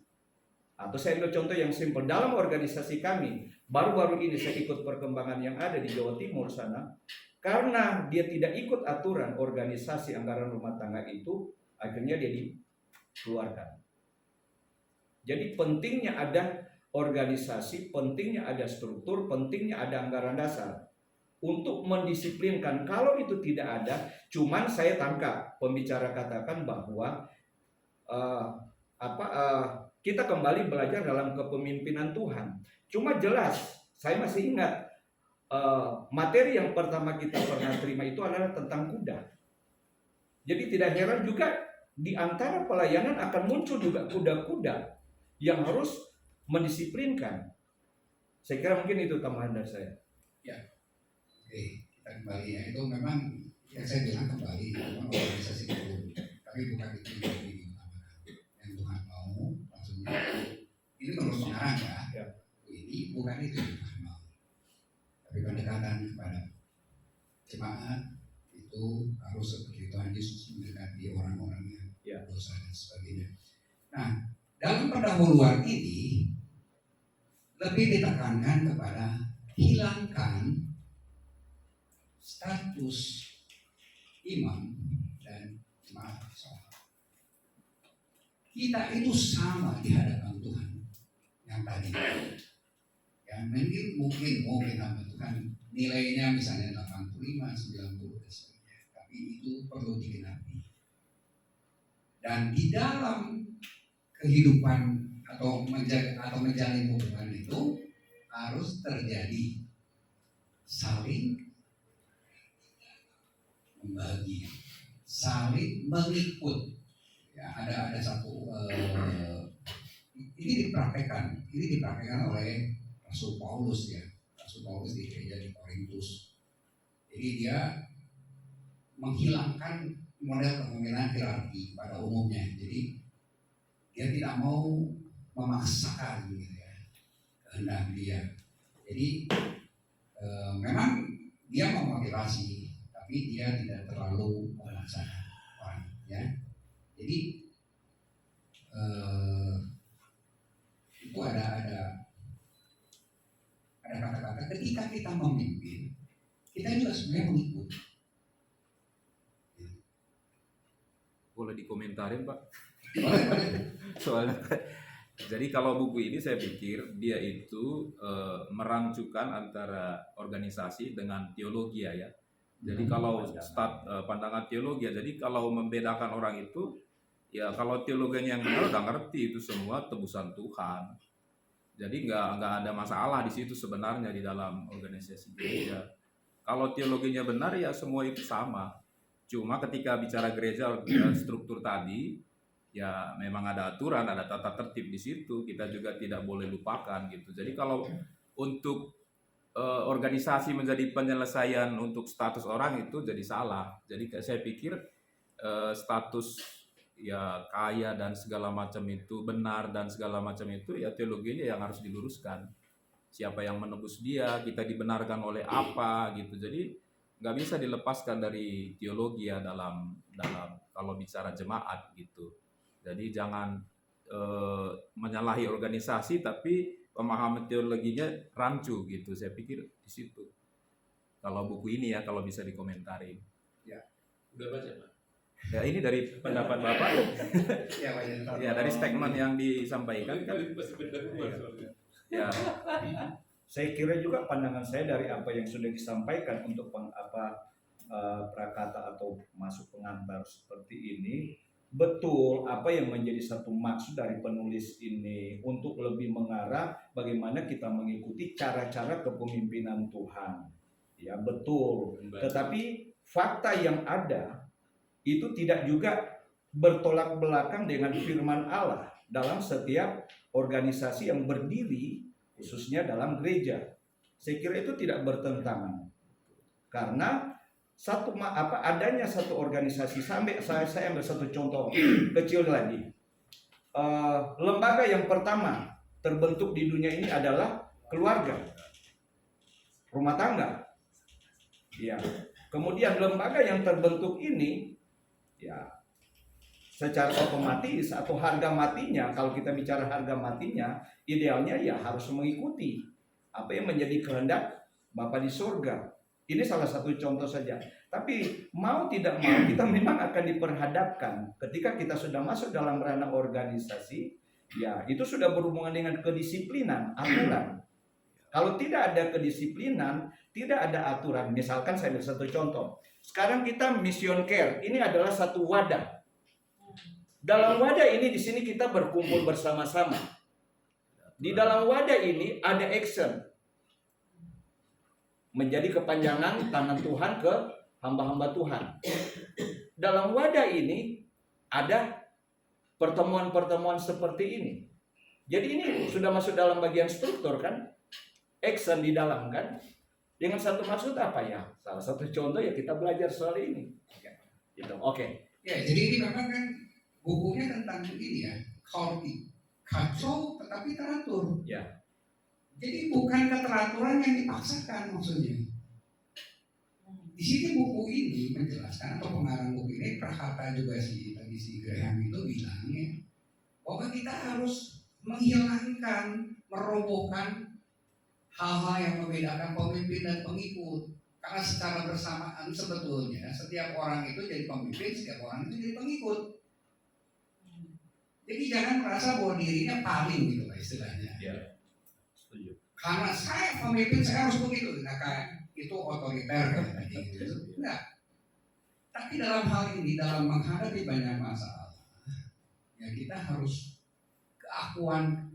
Atau saya ambil contoh yang simpel. Dalam organisasi kami, baru-baru ini saya ikut perkembangan yang ada di Jawa Timur sana. Karena dia tidak ikut aturan organisasi anggaran rumah tangga itu, akhirnya dia dikeluarkan. Jadi pentingnya ada organisasi, pentingnya ada struktur, pentingnya ada anggaran dasar untuk mendisiplinkan. Kalau itu tidak ada, cuman saya tangkap pembicara katakan bahwa kita kembali belajar dalam kepemimpinan Tuhan. Cuma jelas, saya masih ingat materi yang pertama kita pernah terima itu adalah tentang kuda. Jadi tidak heran juga di antara pelayanan akan muncul juga kuda-kuda yang harus mendisiplinkan. Saya kira mungkin itu tambahan dari saya. Oke, kita kembali ya. Itu memang yang saya bilang kembali memang organisasi itu, tapi bukan itu yang diutamakan. Yang Tuhan mau, maksudnya ini menurut pengarang ya. Ini bukan itu yang Tuhan mau. Tapi pendekatan kepada jemaat itu harus seperti Tuhan Yesus mendekati orang-orang yang dosa dan sebagainya. Nah, dalam pendahuluan ini lebih ditekankan kepada hilangkan status imam dan jemaat sholat. Kita itu sama di hadapan Tuhan yang tadi. Ya, mungkin nama Tuhan nilainya misalnya 85, 90 dan sebagainya. Tapi itu perlu digenapi. Dan di dalam kehidupan atau menjalin hubungan itu harus terjadi saling membagi, saling mengikut. Ya, ada satu ini dipraktekkan oleh Rasul Paulus ya. Rasul Paulus di gereja di Korintus. Jadi dia menghilangkan model kepemimpinan hierarki pada umumnya. Jadi dia tidak mau memaksakan gitu ya, kehendak dia. Jadi memang dia memotivasi, tapi dia tidak terlalu memaksakan orang ya. Jadi itu ada kata-kata ketika kita memimpin, kita juga sebenarnya mengikut. Boleh dikomentarin Pak? Boleh. Soalnya jadi kalau buku ini saya pikir dia itu merancukan antara organisasi dengan teologi ya. Jadi kalau pandangan teologi, ya, jadi kalau membedakan orang itu, ya kalau teologinya yang benar udah ngerti itu semua tebusan Tuhan. Jadi nggak ada masalah di situ sebenarnya di dalam organisasi gereja. Kalau teologinya benar ya semua itu sama. Cuma ketika bicara gereja struktur tadi, ya memang ada aturan, ada tata tertib di situ. Kita juga tidak boleh lupakan gitu. Jadi kalau untuk organisasi menjadi penyelesaian untuk status orang itu jadi salah. Jadi saya pikir status ya kaya dan segala macam itu benar dan segala macam itu ya teologinya yang harus diluruskan. Siapa yang menebus dia, kita dibenarkan oleh apa gitu. Jadi nggak bisa dilepaskan dari teologi ya dalam kalau bicara jemaat gitu. Jadi jangan menyalahi organisasi tapi pemahaman teologinya rancu gitu. Saya pikir di situ. Kalau buku ini ya kalau bisa dikomentari. Udah baca Pak? Ya ini dari pendapat Bapak. Ya, Pak, Ya dari statement yang disampaikan kan. Ya. Saya kira juga pandangan saya dari apa yang sudah disampaikan untuk prakata atau masuk pengantar seperti ini, betul apa yang menjadi satu maksud dari penulis ini untuk lebih mengarah bagaimana kita mengikuti cara-cara kepemimpinan Tuhan. Ya betul. Tetapi fakta yang ada itu tidak juga bertolak belakang dengan firman Allah dalam setiap organisasi yang berdiri khususnya dalam gereja. Saya kira itu tidak bertentangan. Karena adanya satu organisasi, sampai saya ambil satu contoh kecil lagi. Lembaga yang pertama terbentuk di dunia ini adalah keluarga, rumah tangga. Ya. Kemudian lembaga yang terbentuk ini ya secara otomatis atau harga matinya, kalau kita bicara harga matinya, idealnya ya harus mengikuti apa yang menjadi kehendak Bapa di surga. Ini salah satu contoh saja. Tapi mau tidak mau kita memang akan diperhadapkan ketika kita sudah masuk dalam ranah organisasi, ya itu sudah berhubungan dengan kedisiplinan, aturan. Kalau tidak ada kedisiplinan, tidak ada aturan. Misalkan saya ambil satu contoh. Sekarang kita mission care, ini adalah satu wadah. Dalam wadah ini di sini kita berkumpul bersama-sama. Di dalam wadah ini ada action. Menjadi kepanjangan tangan Tuhan ke hamba-hamba Tuhan. Dalam wadah ini ada pertemuan-pertemuan seperti ini. Jadi ini sudah masuk dalam bagian struktur kan? Action di dalam kan? Dengan satu maksud apa ya? Salah satu contoh ya kita belajar soal ini. Oke. Ya, jadi ini memang kan bukunya tentang ini ya, chaotic, kacau tetapi teratur. Ya. Jadi bukan keteraturan yang dipaksakan maksudnya. Di sini buku ini menjelaskan atau pengarang buku ini Prakata juga tadi si Graham itu bilangnya bahwa kita harus menghilangkan, merobohkan hal-hal yang membedakan pemimpin dan pengikut. Karena secara bersamaan sebetulnya setiap orang itu jadi pemimpin, setiap orang itu jadi pengikut. Jadi jangan merasa bahwa dirinya paling gitu lah istilahnya. Ya. Setuju. Karena saya pemimpin saya harus begitu. Nah kayak itu otoriter kan gitu. Enggak. Tapi dalam hal ini dalam menghadapi banyak masalah, ya kita harus keakuan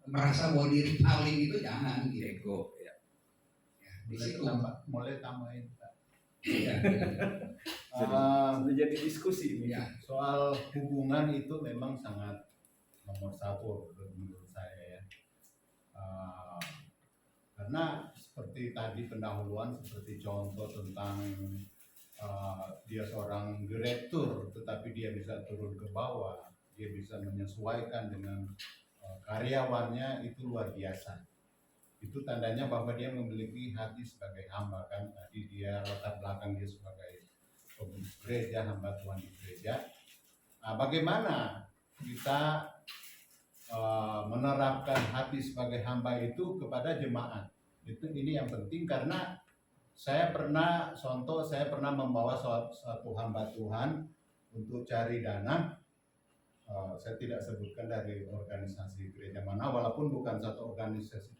merasa bahwa diri paling itu jangan gitu. Ego ya. Ya, di situ. Mulai tambahin Pak. Ya, Sudah jadi diskusi ini. ya. Soal hubungan itu memang sangat nomor satu menurut saya ya. Karena seperti tadi pendahuluan, seperti contoh tentang dia seorang direktur tetapi dia bisa turun ke bawah, dia bisa menyesuaikan dengan karyawannya, itu luar biasa. Itu tandanya bahwa dia memiliki hati sebagai hamba kan. Tadi dia latar belakang dia sebagai pengurus gereja, hamba Tuhan di gereja. Nah, bagaimana kita menerapkan hati sebagai hamba itu kepada jemaat? Ini yang penting, karena saya pernah membawa suatu hamba Tuhan untuk cari dana. Saya tidak sebutkan dari organisasi gereja mana, walaupun bukan satu organisasi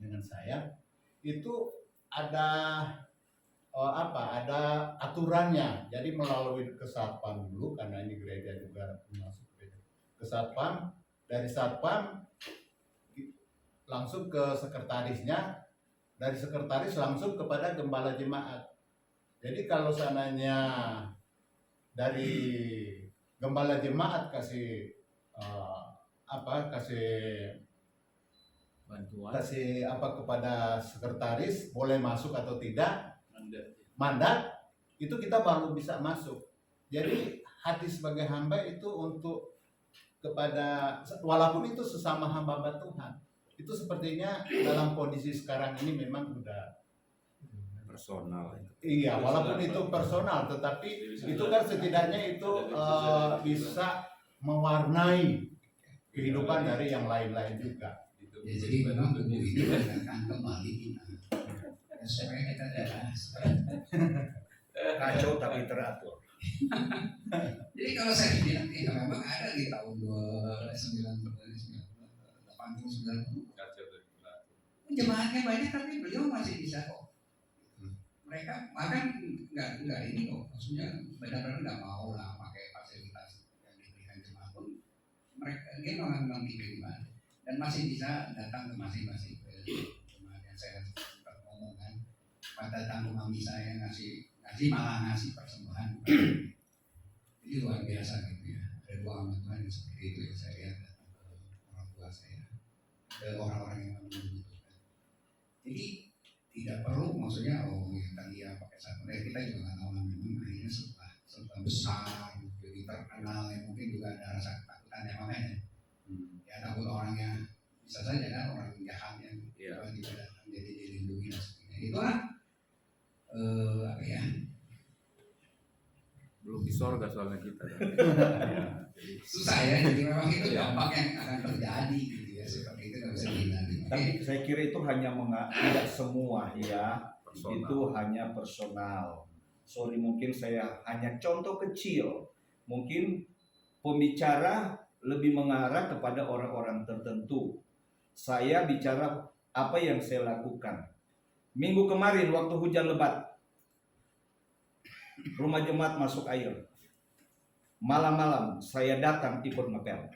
dengan saya. Itu ada ada aturannya. Jadi melalui ke satpam dulu, karena ini gereja juga masuk gereja. Ke satpam, dari satpam langsung ke sekretarisnya, dari sekretaris langsung kepada gembala jemaat. Jadi kalau seandainya dari gembala jemaat kasih Bantuan. kasih kepada sekretaris boleh masuk atau tidak Anda mandat, itu kita baru bisa masuk. Jadi hati sebagai hamba itu untuk kepada, walaupun itu sesama hamba Tuhan, itu sepertinya dalam kondisi sekarang ini memang udah Personal. iya, walaupun itu personal, tetapi itu kan setidaknya itu bisa mewarnai kehidupan dari yang lain-lain juga. Ya, jadi memang buku itu akan kembali kita. Ya, supaya kita jelas. Kacau tapi teratur. Jadi kalau saya bilang, ya memang ada di tahun 1980-90. kacau dari belakang. Jemaatnya banyak tapi beliau masih bisa kok. Mereka bahkan nggak ini kok, maksudnya benar-benar nggak mau lah pakai fasilitas yang diberikan jemaat pun. Mereka dia memang pikir gimana dan masih bisa datang ke masing-masing jemaat yang saya sempat ngomong kan. Pada datang ke mami saya malah ngasih persembahan. Ini luar biasa gitu ya. Ada dua amat Tuhan yang seperti itu yang saya lihat datang ke orang tua saya, ke orang-orang yang membutuhkan. Jadi tidak perlu maksudnya yang tadi ya pakai satu kita juga nggak tahu lah, memang akhirnya setelah besar jadi terkenal ya, mungkin juga ada rasa ketakutan yang makanya ya takut orangnya bisa saja kan orang jahat yang tiba-tiba datang jadi dilindungi dan sebagainya. Itulah apa ya, Belum di sorga soalnya kita. susah ya, jadi memang itu dampak yang akan terjadi gitu ya, seperti itu nggak bisa dihindari. Tapi saya kira itu hanya tidak semua ya, Personal. itu hanya personal. Sorry, mungkin saya hanya contoh kecil. Mungkin pembicara lebih mengarah kepada orang-orang tertentu. Saya bicara apa yang saya lakukan. Minggu kemarin waktu hujan lebat, rumah jemaat masuk air. Malam-malam saya datang ikut ngepel.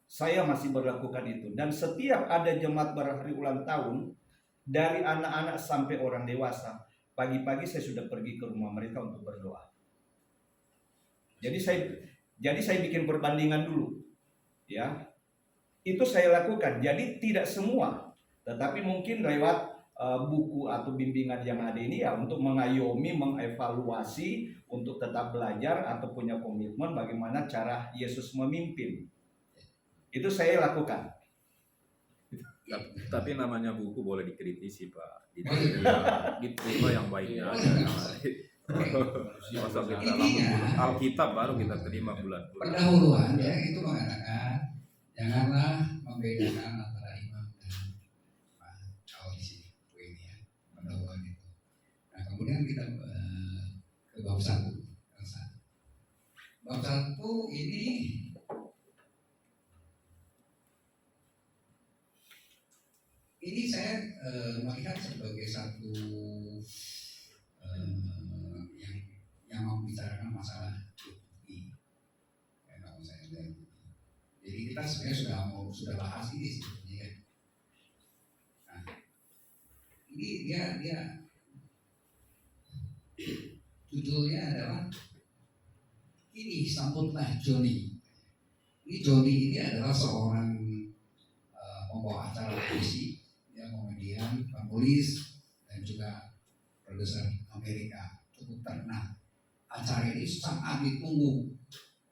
Saya masih berlakukan itu, dan setiap ada jemaat berhari ulang tahun, dari anak-anak sampai orang dewasa, pagi-pagi saya sudah pergi ke rumah mereka untuk berdoa. Jadi saya bikin perbandingan dulu, ya. Itu saya lakukan. Jadi tidak semua, tetapi mungkin lewat buku atau bimbingan yang ada ini ya, untuk mengayomi, mengevaluasi, untuk tetap belajar atau punya komitmen bagaimana cara Yesus memimpin. Itu saya lakukan. Tapi namanya buku boleh dikritisi Pak. Diterima yang baiknya aja. Masa kita Alkitab baru kita terima bulan-bulan. Pendahuluan ya itu mengatakan janganlah membedakan antara imam dan kalau di sini ini ya pendahuluan itu. Nah kemudian kita ke bab 1. Bab 1 ini saya melihat sebagai satu yang membicarakan masalah bukti. Ya, kalau saya lihat. Jadi kita sebenarnya sudah bahas ini sebetulnya. Nah, ini dia judulnya adalah ini sambutlah Joni. Ini Joni ini adalah seorang pembawa acara televisi, ya, komedian, penulis, dan juga produser Amerika cukup terkenal. Acara ini sangat ditunggu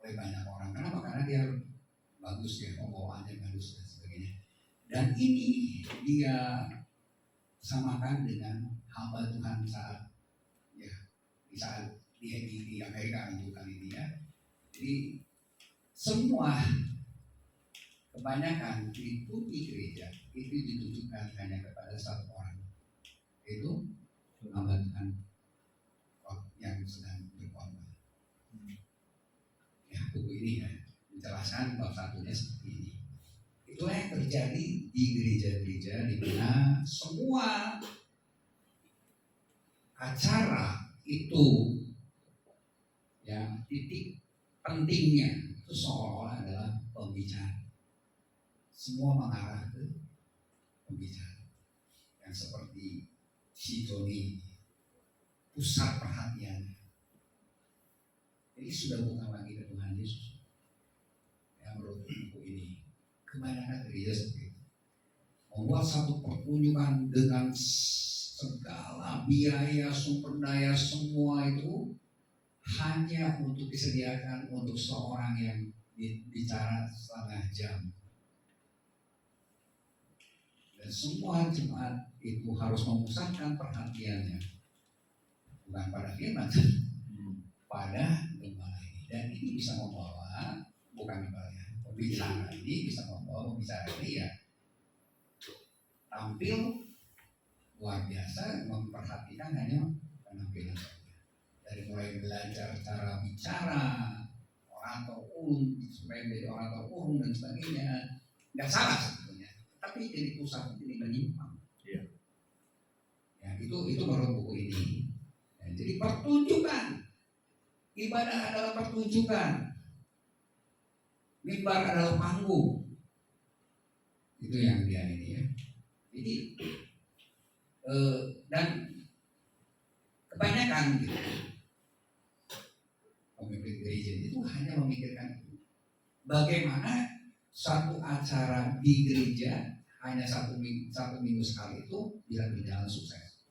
oleh banyak orang. Kenapa? Karena dia bagus ya, pembawaannya bagus dan sebagainya. Dan ini dia samakan dengan hamba Tuhan saat di Amerika itu kali ini ya. Jadi semua kebanyakan itu di gereja itu ditujukan hanya kepada satu orang, itu hamba Tuhan yang sedang berkorban. Ya, buku ini ya menjelaskan bab 1-nya seperti ini. Itulah yang terjadi di gereja-gereja di mana semua acara itu ya titik pentingnya itu seolah-olah adalah pembicara. Semua mengarah ke pembicara yang seperti si Joni, pusat perhatian. Jadi sudah bukan lagi ke Tuhan Yesus. Yang menurut buku ini, kebanyakan gereja seperti itu. Membuat satu pertunjukan dengan segala biaya, sumber daya semua itu hanya untuk disediakan untuk seorang yang bicara setengah jam. Dan semua jemaat itu harus memusatkan perhatiannya bukan pada firman, pada gembala ini. Dan ini bisa membawa, bukan gembala ya, pembicara ini bisa membawa pembicara ini ya tampil luar biasa, memperhatikan hanya penampilan saja. Dari mulai belajar cara bicara, orator ulung, supaya menjadi orator ulung dan sebagainya, nggak salah sebetulnya. Tapi jadi pusat jadi menyimpang. Iya. Ya, itu menurut buku ini. Ya, jadi pertunjukan, ibadah adalah pertunjukan, mimbar adalah panggung. Itu yang dia ini ya. Jadi dan kebanyakan gitu, pemimpin gereja itu hanya memikirkan bagaimana satu acara di gereja hanya satu minggu sekali itu bisa berjalan sukses.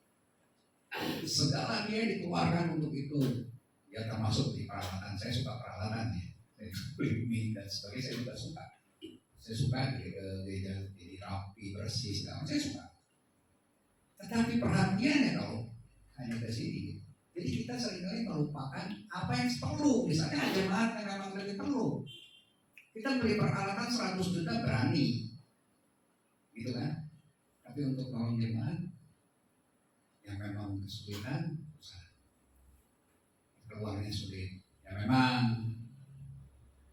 Segala dia dikeluarkan untuk itu. Ya termasuk di peralatan. Saya suka peralatan ya. Saya beli mie dan sebagainya saya juga suka. Saya suka gereja jadi rapi, bersih, segala macam saya suka. Tetapi perhatiannya kalau hanya ke sini. Jadi kita seringkali melupakan apa yang perlu. Misalnya jemaat yang memang lebih perlu. Kita beli peralatan 100 juta berani, gitu kan? Tapi untuk nolong jemaat yang memang kesulitan, susah. Keluarnya sulit. Ya memang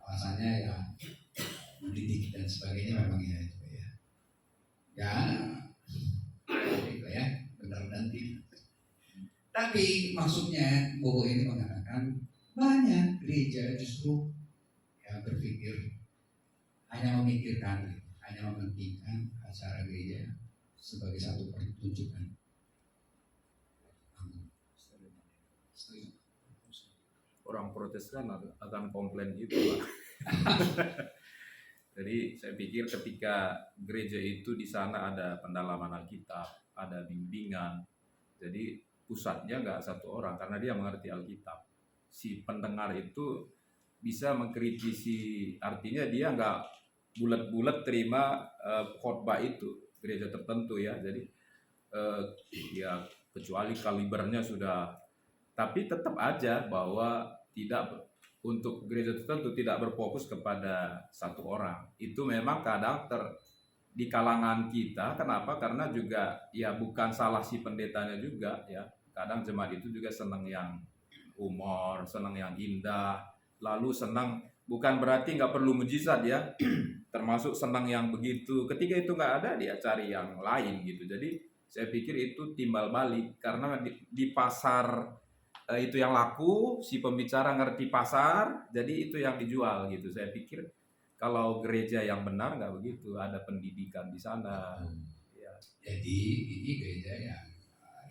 alasannya ya mendidik dan sebagainya memang ya itu ya. Ya, gitu ya, benar dan tidak. Tapi maksudnya buku ini mengatakan banyak gereja justru yang berpikir hanya memikirkan, hanya mementingkan acara gereja sebagai satu pertunjukan. Orang Protestan akan komplain itu, Pak. Jadi saya pikir ketika gereja itu di sana ada pendalaman Alkitab, ada bimbingan. Jadi pusatnya nggak satu orang karena dia mengerti Alkitab. Si pendengar itu bisa mengkritisi, artinya dia nggak bulat-bulat terima khotbah itu gereja tertentu ya. Jadi ya kecuali kalibernya sudah, tapi tetap aja bahwa tidak untuk gereja tertentu tidak berfokus kepada satu orang. Itu memang kadang di kalangan kita. Kenapa? Karena juga ya bukan salah si pendetanya juga ya. Kadang jemaat itu juga senang yang humor, senang yang indah, lalu senang, bukan berarti nggak perlu mujizat ya, termasuk senang yang begitu. Ketika itu nggak ada, dia cari yang lain gitu. Jadi saya pikir itu timbal balik karena di pasar itu yang laku, si pembicara ngerti pasar, jadi itu yang dijual gitu. Saya pikir kalau gereja yang benar nggak begitu, ada pendidikan di sana. Ya. Jadi ini gereja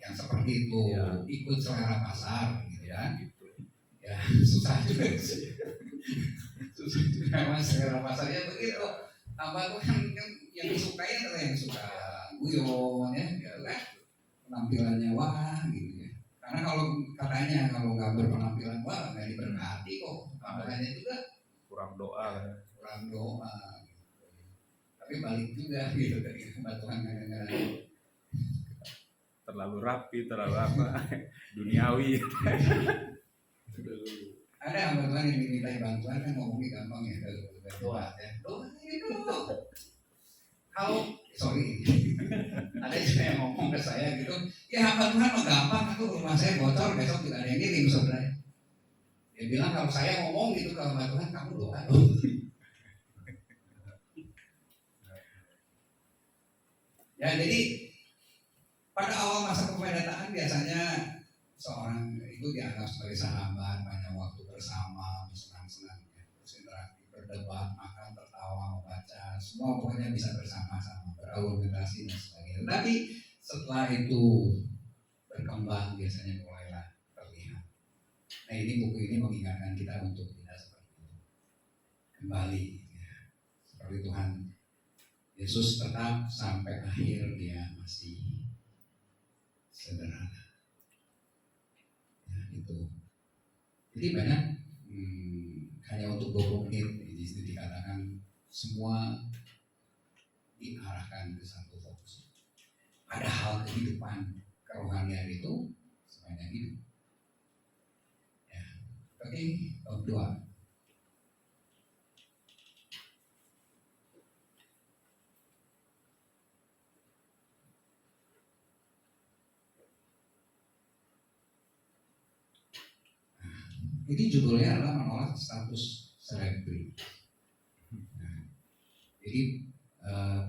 yang seperti itu, Ya. ikut selera pasar gitu ya. Gitu. Ya susah juga sih. Susah juga memang selera pasarnya begitu. Apa tuh kan yang disukai adalah yang suka guyon ya, kan? Penampilannya wah gitu ya. Karena kalau nggak berpenampilan wah nggak diberkati kok. Penampilannya juga Kurang doa. kurang doa. Gitu. Tapi balik juga gitu dari batuan kadang-kadang. Terlalu rapi, terlalu apa, duniawi. Ada hamba yang dimintai bantuan kan ngomongnya gampang ya, doa ya, doa itu. Kalau sorry, ada yang ngomong ke saya gitu, ya hamba Tuhan mah gampang, aku rumah saya bocor besok tidak ada yang ngirim saudara. Dia bilang kalau saya ngomong gitu ke hamba Tuhan, kamu doa dong. Ya jadi pada awal masa kependetaan biasanya seorang itu dianggap sebagai sahabat, banyak waktu bersama, bersenang-senang, ya, berinteraksi, berdebat, makan, tertawa, membaca, semua pokoknya bisa bersama-sama, berargumentasi dan sebagainya. Tapi setelah itu berkembang biasanya mulailah terlihat. Nah ini buku ini mengingatkan kita untuk tidak seperti itu. Kembali, ya. Seperti Tuhan Yesus tetap sampai akhir dia masih sederhana. Ya, itu. Jadi banyak hanya untuk 20 menit di situ dikatakan semua diarahkan ke satu fokus. Padahal kehidupan kerohanian itu sepanjang hidup. Ya. Oke, bab 2. Ini judulnya adalah menolak status selebriti. Nah, jadi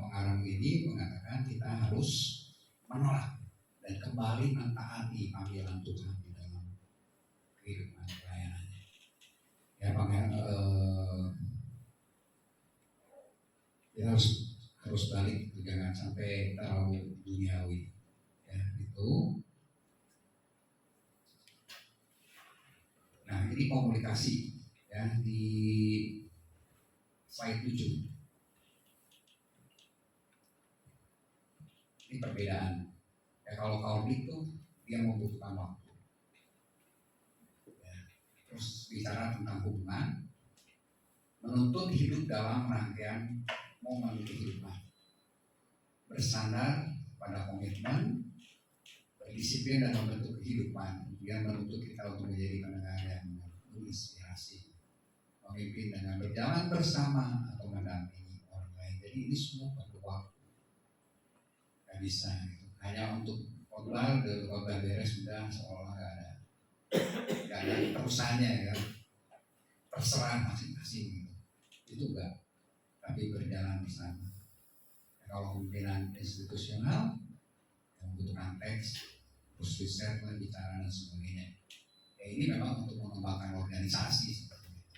pengarang ini mengatakan kita harus menolak dan kembali mentaati panggilan Tuhan di dalam kehidupan pelayanannya. Ya, kita harus balik, jangan sampai terlalu duniawi. Ya, itu. Nah, ini komunikasi ya di slide 7. Ini perbedaan. Ya, kalau konflik itu dia membutuhkan waktu. Ya, terus bicara tentang hubungan, menuntut hidup dalam rangkaian momen kehidupan, bersandar pada komitmen, berdisiplin dan membentuk kehidupan. Dia menuntut kita untuk menjadi pendengar yang menginspirasi, memimpin dengan berjalan bersama atau mendampingi orang lain. Jadi ini semua perlu waktu. Gak bisa gitu. Hanya untuk khotbah beres sudah seolah gak ada terusannya ya. Terserah masing-masing gitu. Itu enggak. Tapi berjalan bersama. Ya, kalau pimpinan institusional yang membutuhkan teks, terus riset, bicara dan sebagainya. Ya, ini memang untuk mengembangkan organisasi seperti itu.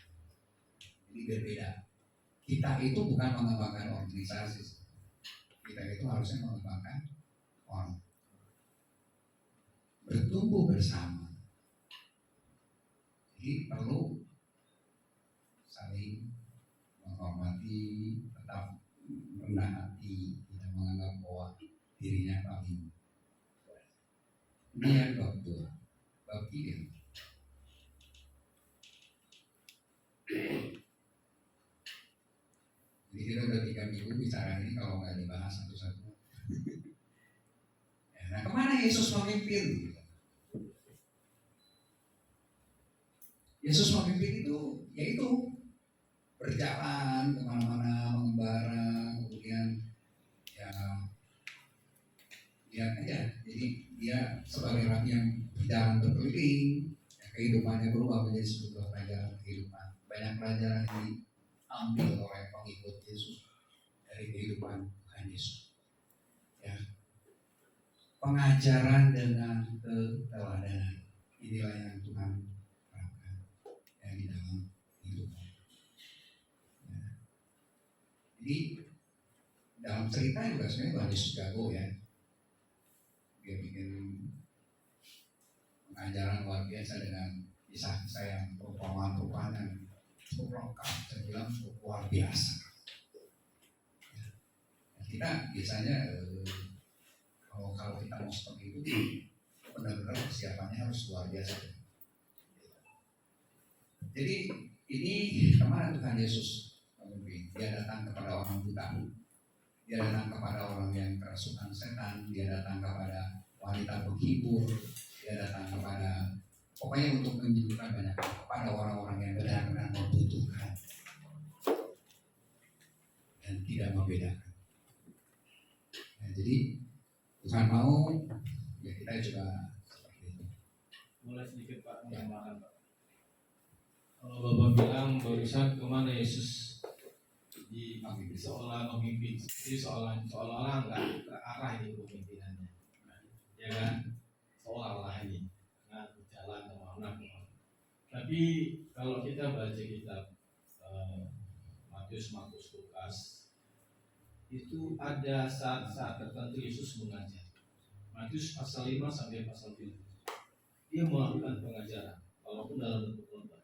Jadi berbeda. Kita itu bukan mengembangkan organisasi. Kita itu harusnya mengembangkan orang. Bertumbuh bersama. Jadi perlu saling menghormati, tetap rendah hati, tidak menganggap bahwa dirinya paling. Ini yang bab 2. Bab 3. Jadi kita udah 3 minggu bicara ini, kalau nggak dibahas satu-satu. Ya, nah kemana Yesus memimpin? Yesus memimpin itu, yaitu berjalan kemana-mana, mengembara, kemudian ya lihat aja. Jadi dia sebagai rabi yang berjalan berkeliling, ya, kehidupannya berubah menjadi sebuah pelajaran kehidupan. Banyak pelajaran yang diambil oleh pengikut Yesus dari kehidupan Tuhan Yesus. Ya, pengajaran dengan keteladanan, inilah yang Tuhan harapkan ya, di dalam kehidupan. Ya. Jadi dalam cerita juga sebenarnya Tuhan Yesus jago ya. Dia bikin pengajaran luar biasa dengan kisah-kisah yang perumpamaan-perumpamaan yang cukup lengkap, saya bilang cukup luar biasa. Ya. Kita biasanya kalau kita mau seperti itu, benar-benar persiapannya harus luar biasa. Jadi ini kemana Tuhan Yesus memimpin? Dia datang kepada orang buta. Dia datang kepada orang yang kerasukan setan, dia datang kepada wanita penghibur, dia datang kepada, pokoknya untuk menyembuhkan banyak kepada orang-orang yang benar-benar membutuhkan dan tidak membedakan. Nah, jadi Tuhan mau ya kita juga seperti itu. Mulai sedikit Pak menambahkan Pak. Kalau Bapak bilang barusan kemana Yesus seolah memimpin, jadi seolah-olah nggak terarah ini kepemimpinannya, ya kan? Seolah-olah ini. Nah, Tapi kalau kita baca kitab Matius, Markus, Lukas, itu ada saat-saat tertentu Yesus mengajar. Matius pasal 5 sampai pasal 7. Dia melakukan pengajaran, walaupun dalam bentuk khotbah.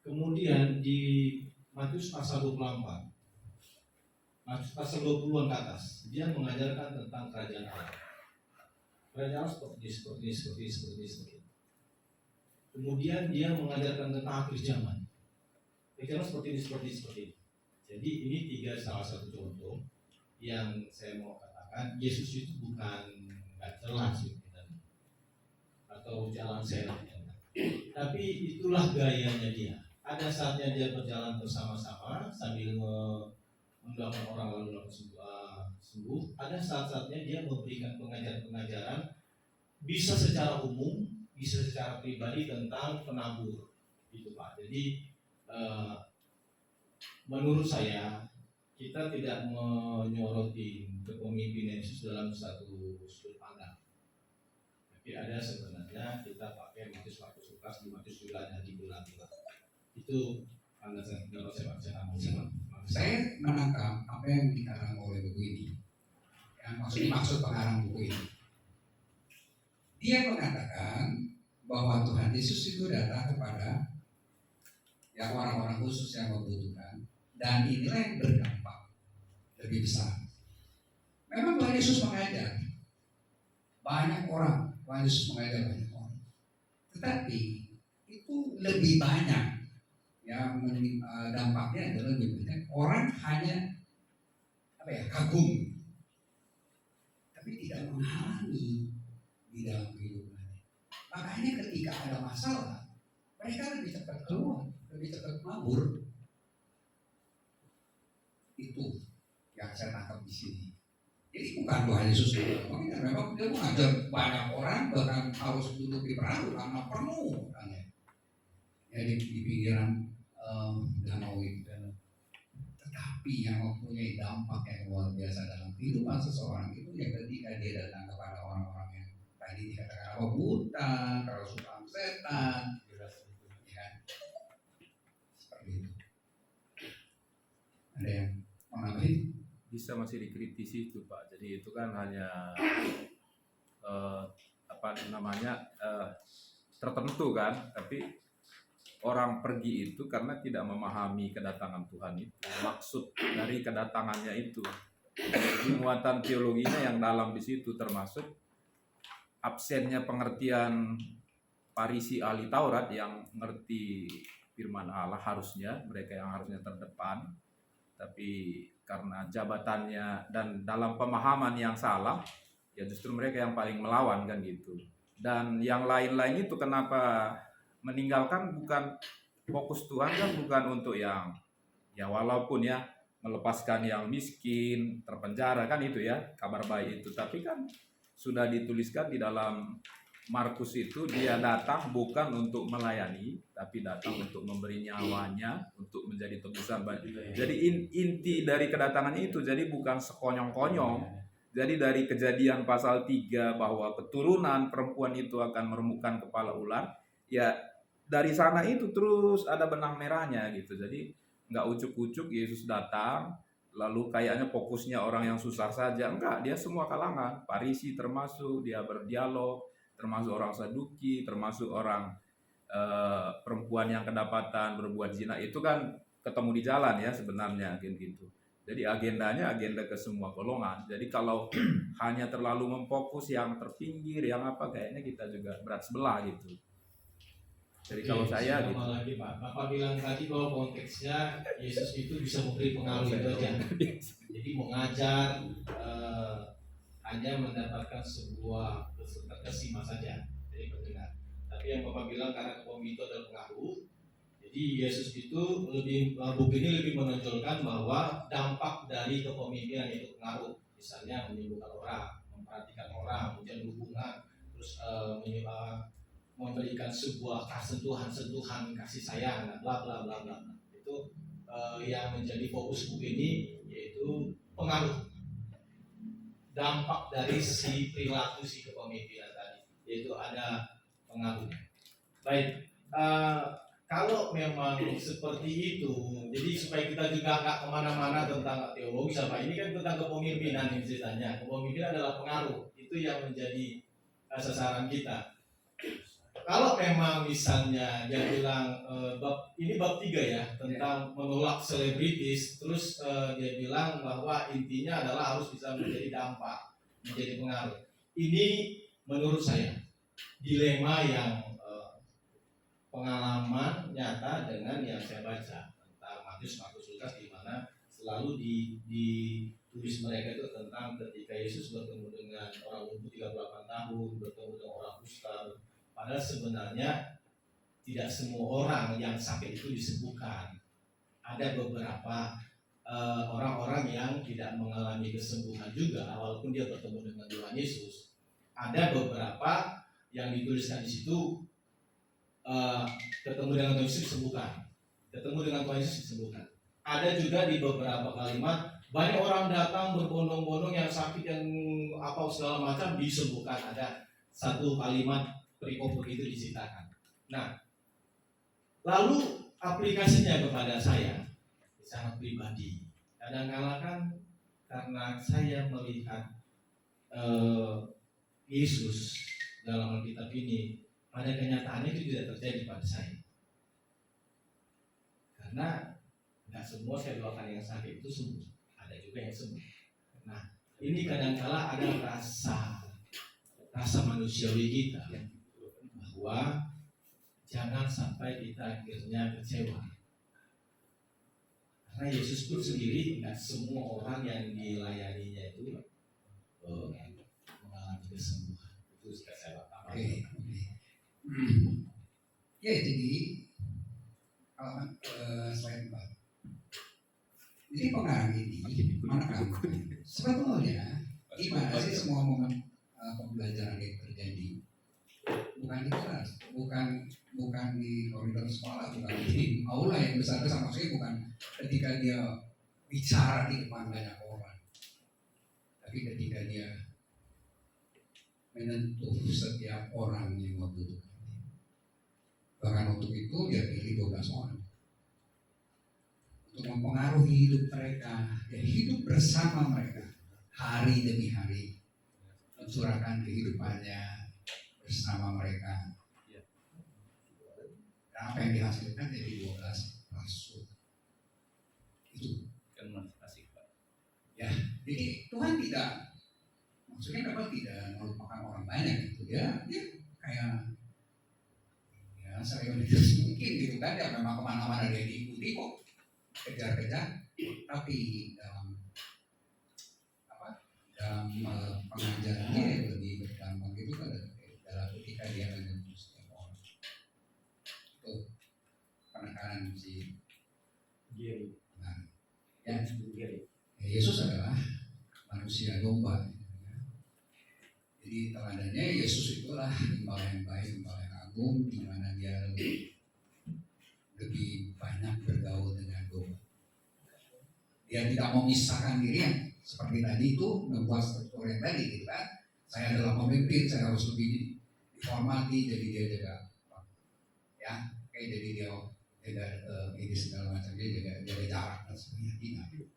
Kemudian di Matius pasal 24, Matius pasal 20-an ke atas, dia mengajarkan tentang kerajaan Allah. Kerajaan Allah seperti ini. Kemudian dia mengajarkan tentang akhir zaman. Kerajaan Allah seperti ini. Jadi ini salah satu contoh yang saya mau katakan, Yesus itu bukan nggak jelas gitu, atau jalan seret, tapi itulah gayanya dia. Ada saatnya dia berjalan bersama-sama sambil mendoakan orang lalu sembuh. Ada saat-saatnya dia memberikan pengajaran-pengajaran, bisa secara umum, bisa secara pribadi tentang penabur, gitu Pak. Jadi menurut saya kita tidak menyoroti kepemimpinan Yesus dalam satu sudut pandang. Tapi ada sebenarnya kita pakai Matius, Markus, Lukas, di Matius juga ada dibelah-belah. Itu anda saya Saya menangkap apa yang dikarang oleh buku ini. Yang maksud pengarang buku ini. Dia mengatakan bahwa Tuhan Yesus itu datang kepada yang orang-orang khusus yang membutuhkan, dan inilah yang berdampak lebih besar. Memang Tuhan Yesus mengajar banyak orang, tetapi itu lebih banyak yang dampaknya adalah lebih banyak orang hanya kagum, tapi tidak mengalami di dalam kehidupannya. Makanya ketika ada masalah, mereka lebih cepat keluar, lebih cepat kabur. Itu yang saya tangkap di sini. Jadi bukan Tuhan Yesus memang dia mengajar banyak orang, bahkan harus duduk di perahu karena penuh katanya. Ya di pinggiran danau itu. Tetapi yang mempunyai dampak yang luar biasa dalam kehidupan seseorang itu ya ketika dia datang kepada orang-orang yang tadi dikatakan buta, kerasukan setan, ya, seperti itu. Ada yang menambahin? Bisa masih dikritisi itu Pak. Jadi itu kan hanya tertentu kan, tapi orang pergi itu karena tidak memahami kedatangan Tuhan itu, maksud dari kedatangannya itu. Jadi muatan teologinya yang dalam di situ, termasuk absennya pengertian Farisi ahli Taurat yang ngerti firman Allah, harusnya mereka yang harusnya terdepan, tapi karena jabatannya dan dalam pemahaman yang salah, ya justru mereka yang paling melawan kan gitu. Dan yang lain-lain itu kenapa meninggalkan, bukan fokus Tuhan kan, bukan untuk yang ya walaupun ya melepaskan yang miskin, terpenjara kan itu ya kabar baik itu, tapi kan sudah dituliskan di dalam Markus itu dia datang bukan untuk melayani, tapi datang untuk memberi nyawanya untuk menjadi tebusan bagi. Jadi inti dari kedatangannya itu jadi bukan sekonyong-konyong. Jadi dari Kejadian pasal 3 bahwa keturunan perempuan itu akan meremukkan kepala ular, ya dari sana itu terus ada benang merahnya gitu. Jadi nggak ucuk-ucuk Yesus datang lalu kayaknya fokusnya orang yang susah saja. Enggak, dia semua kalangan, Farisi termasuk, dia berdialog, termasuk orang Saduki, termasuk orang perempuan yang kedapatan berbuat zina, itu kan ketemu di jalan ya sebenarnya gitu. Jadi agendanya agenda ke semua golongan. Jadi kalau hanya terlalu memfokus yang terpinggir, yang apa, kayaknya kita juga berat sebelah gitu. Jadi kalau saya gitu. Lagi Pak, Bapak bilang tadi bahwa konteksnya Yesus itu bisa memberi pengaruh itu aja. Jadi mengajar hanya mendapatkan sebuah kesima saja dari pendengar. Tapi yang Bapak bilang karena kepemimpinan itu adalah pengaruh, jadi Yesus itu buku ini lebih menonjolkan bahwa dampak dari kepemimpinan itu pengaruh. Misalnya menyembuhkan orang, memperhatikan orang, menjalin hubungan, terus memberikan sebuah sentuhan kasih sayang, bla bla bla bla. Itu yang menjadi fokus buku ini, yaitu pengaruh. Dampak dari si perilaku si kepemimpinan tadi, yaitu ada pengaruhnya. Baik, kalau memang seperti itu, jadi supaya kita juga nggak kemana-mana tentang teologi sama ini kan tentang kepemimpinan ini ceritanya. Kepemimpinan adalah pengaruh, itu yang menjadi sasaran kita. Kalau memang misalnya dia bilang ini bab 3 ya tentang menolak selebritis, terus dia bilang bahwa intinya adalah harus bisa menjadi dampak, menjadi pengaruh. Ini menurut saya dilema yang pengalaman nyata dengan yang saya baca tentang Markus Lukas, di mana selalu ditulis mereka itu tentang ketika Yesus bertemu dengan orang lumpuh 38 tahun, bertemu dengan orang kusta. Padahal sebenarnya tidak semua orang yang sakit itu disembuhkan. Ada beberapa orang-orang yang tidak mengalami kesembuhan juga walaupun dia bertemu dengan Tuhan Yesus. Ada beberapa yang dituliskan di situ ketemu dengan Tuhan Yesus disembuhkan, ketemu dengan Tuhan Yesus disembuhkan. Ada juga di beberapa kalimat banyak orang datang berbondong-bondong yang sakit yang apa segala macam disembuhkan. Ada satu kalimat perikop begitu diceritakan. Nah, lalu aplikasinya kepada saya secara pribadi, kadang-kala kan karena saya melihat Yesus dalam Alkitab ini, pada kenyataannya itu tidak terjadi pada saya. Karena tidak semua saya doakan yang sakit itu sembuh, ada juga yang sembuh. Nah, ini kadang-kala ada rasa manusiawi kita bahwa jangan sampai kita akhirnya kecewa. Karena Yesus pun sendiri tidak semua orang yang dilayaninya itu mengalami kesembuhan. Itu saya tambahkan. Oke. Ya, jadi slide 4. Jadi pengarang ini menekankan sebetulnya gimana sih semua momen pembelajaran yang terjadi bukan di kelas, bukan di koridor sekolah, bukan di aula yang besar-besar, maksudnya bukan ketika dia bicara di depan banyak orang, tapi ketika dia menyentuh setiap orang yang membutuhkan. Bahkan untuk itu dia pilih 12 orang untuk mempengaruhi hidup mereka, dan hidup bersama mereka hari demi hari, mencurahkan kehidupannya bersama mereka. Dan apa yang dihasilkan jadi 12 rasul. Itu Kan asik Pak. ya. Jadi Tuhan tidak, maksudnya dapat tidak melupakan orang banyak gitu ya. Dia kayak serius mungkin gitu kan, ya memang kemana-mana dia diikuti kok, kejar-kejar, tapi dalam pengajarannya yang lebih berdampak itu dalam ketika dia menyentuh setiap orang. Itu penekanan si Giri. nah, ya, Yesus adalah manusia domba. Jadi teladannya Yesus itulah gembala yang baik, gembala yang agung, di mana dia lebih banyak bergaul dengan domba. Dia tidak memisahkan diri yang seperti tadi itu membuat struktur yang tadi gitu kan. Saya adalah pemimpin, saya harus lebih dihormati, jadi dia jaga ya, kayak jadi dia jaga ini segala macam, dia jaga jarak dan sebagainya. Tidak.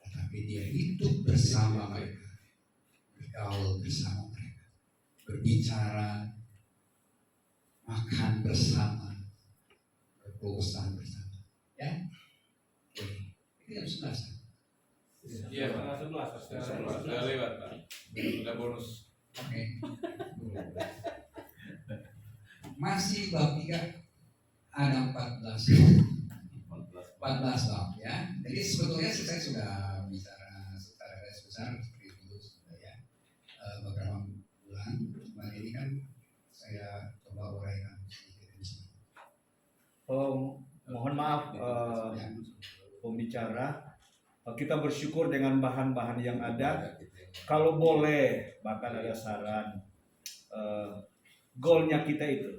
Tetapi dia hidup bersama mereka, bergaul bersama mereka, berbicara, makan bersama, berpelukan bersama. Ya, oke. Ini jam 11. Iya, Setengah 11. Sudah lewat Pak. Sudah bonus. Oke. Masih bab 3 ada 14 bab ya. Jadi sebetulnya saya sudah bicara secara garis besar seperti itu sudah ya. Beberapa bulan, cuma ini kan saya coba uraikan sedikit di sini. Mohon maaf pembicara, kita bersyukur dengan bahan-bahan yang ada. Kalau boleh, bahkan ada saran, goalnya kita itu,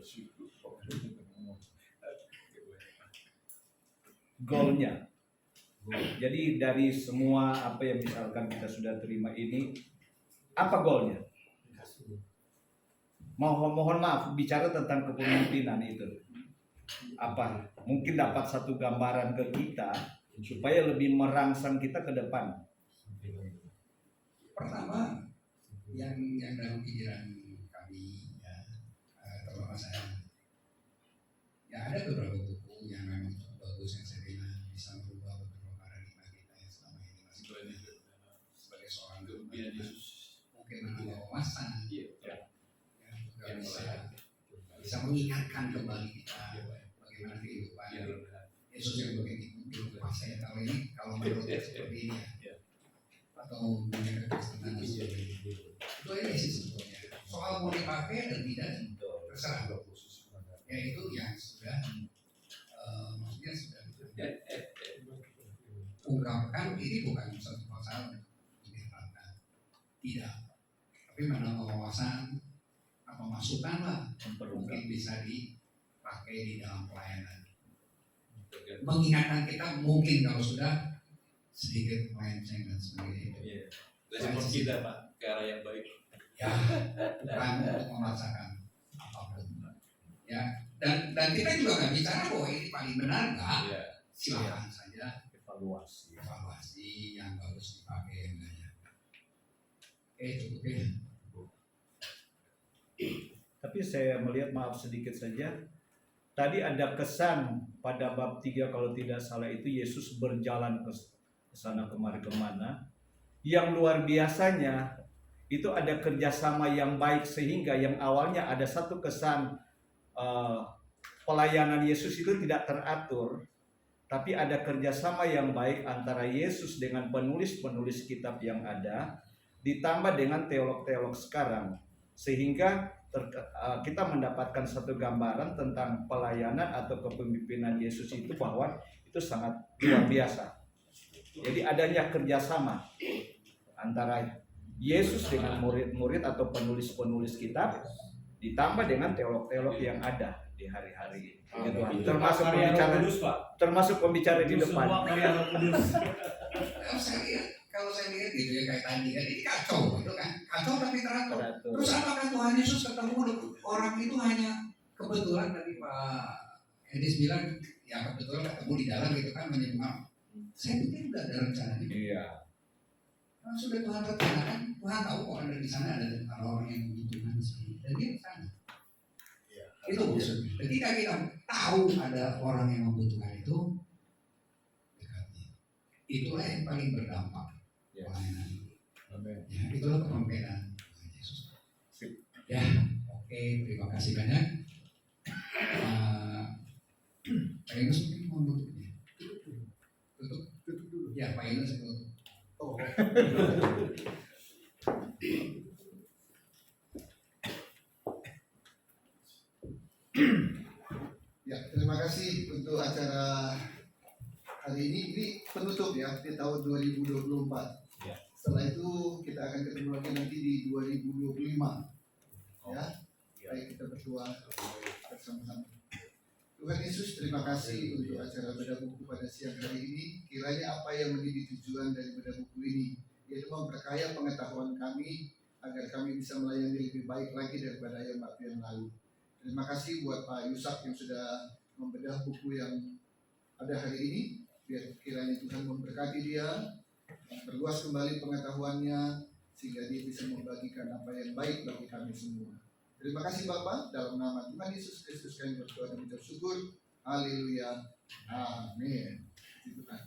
goalnya. Jadi dari semua apa yang misalkan kita sudah terima ini, apa goalnya? Mohon maaf, bicara tentang kepemimpinan itu. mungkin dapat satu gambaran ke kita supaya lebih merangsang kita ke depan. Pertama, yang dalam pikiran kami ya, terutama saya, ya ada beberapa buku yang memang cukup bagus yang saya bilang bisa merubah beberapa paradigma kita yang selama ini masih sebagai seorang Kelebihan Yesus. mungkin menambah wawasan, Iya. ya, juga bisa mengingatkan kembali kita bagaimana kehidupan Yesus yang begitu hidup saya tahu ini kalau menurut saya seperti ini ya, atau dunia kekristenan dan sebagainya. Itu aja sih sebetulnya. Soal mau dipakai dan tidak terserah. Ya itu yang sudah maksudnya sudah ungkapkan, ini bukan satu pasal untuk diterapkan, tidak, tapi menambah wawasan atau masukan lah mungkin bisa dipakai di dalam pelayanan, mengingatkan kita mungkin kalau sudah sedikit melenceng dan sebagainya. Respon kita Pak ke arah yang baik. Ya, bukan untuk memaksakan apapun. Ya, dan kita juga nggak bicara bahwa ini paling benar nggak. Iya. Silakan saja Evaluasi. yang bagus dipakai yang enggaknya. Oke, cukup ya. Tapi saya melihat, maaf sedikit saja, tadi ada kesan pada bab 3 kalau tidak salah itu Yesus berjalan ke sana kemari kemana. Yang luar biasanya itu ada kerjasama yang baik sehingga yang awalnya ada satu kesan pelayanan Yesus itu tidak teratur, tapi ada kerjasama yang baik antara Yesus dengan penulis-penulis kitab yang ada, ditambah dengan teolog-teolog sekarang, sehingga kita mendapatkan satu gambaran tentang pelayanan atau kepemimpinan Yesus itu bahwa itu sangat luar biasa. Jadi adanya kerjasama antara Yesus dengan murid-murid atau penulis-penulis kitab, ditambah dengan teolog-teolog yang ada di hari-hari ini. Gitu, termasuk pembicara, termasuk pembicara di depan. Semua karya Roh Kudus. Kalau saya lihat gitu ya kayak tadi kan ini kacau gitu kan, kacau tapi teratur. Teratur. Terus apakah Tuhan Yesus ketemu orang itu hanya kebetulan tadi Pak Edis bilang ya kebetulan ketemu di dalam gitu kan menyembah. Saya pikir udah ada rencana itu. Iya. Nah, sudah Tuhan rencanakan, Tuhan tahu kok ada di sana ada orang yang membutuhkan di sini dan dia ke sana. Itu maksudnya. Ketika kita tahu ada orang yang membutuhkan itu, dekati. Itulah yang paling berdampak. Pelayanan. Ya, itulah kepemimpinan Tuhan Yesus. Ya, oke, terima kasih banyak. Pak Yunus mungkin mau tutupnya. Tutup dulu. Ya, Pak Yunus tutup. Oh. Ya, terima kasih untuk acara hari ini. Ini penutup ya di tahun 2024. Ya. Setelah itu kita akan ketemu lagi nanti di 2025. Ya, baik kita berdua bersama-sama. Tuhan Yesus, terima kasih untuk acara bedah buku pada siang hari ini. Kiranya apa yang menjadi tujuan dari bedah buku ini, yaitu memperkaya pengetahuan kami agar kami bisa melayani lebih baik lagi daripada yang waktu yang lalu. Terima kasih buat Pak Yusak yang sudah membedah buku yang ada hari ini. Biar kiranya Tuhan memberkati dia, memperluas kembali pengetahuannya, sehingga dia bisa membagikan apa yang baik bagi kami semua. Terima kasih Bapak, dalam nama Tuhan Yesus Kristus kami berdoa dan mengucap syukur. Haleluya. Amin. Tuhan.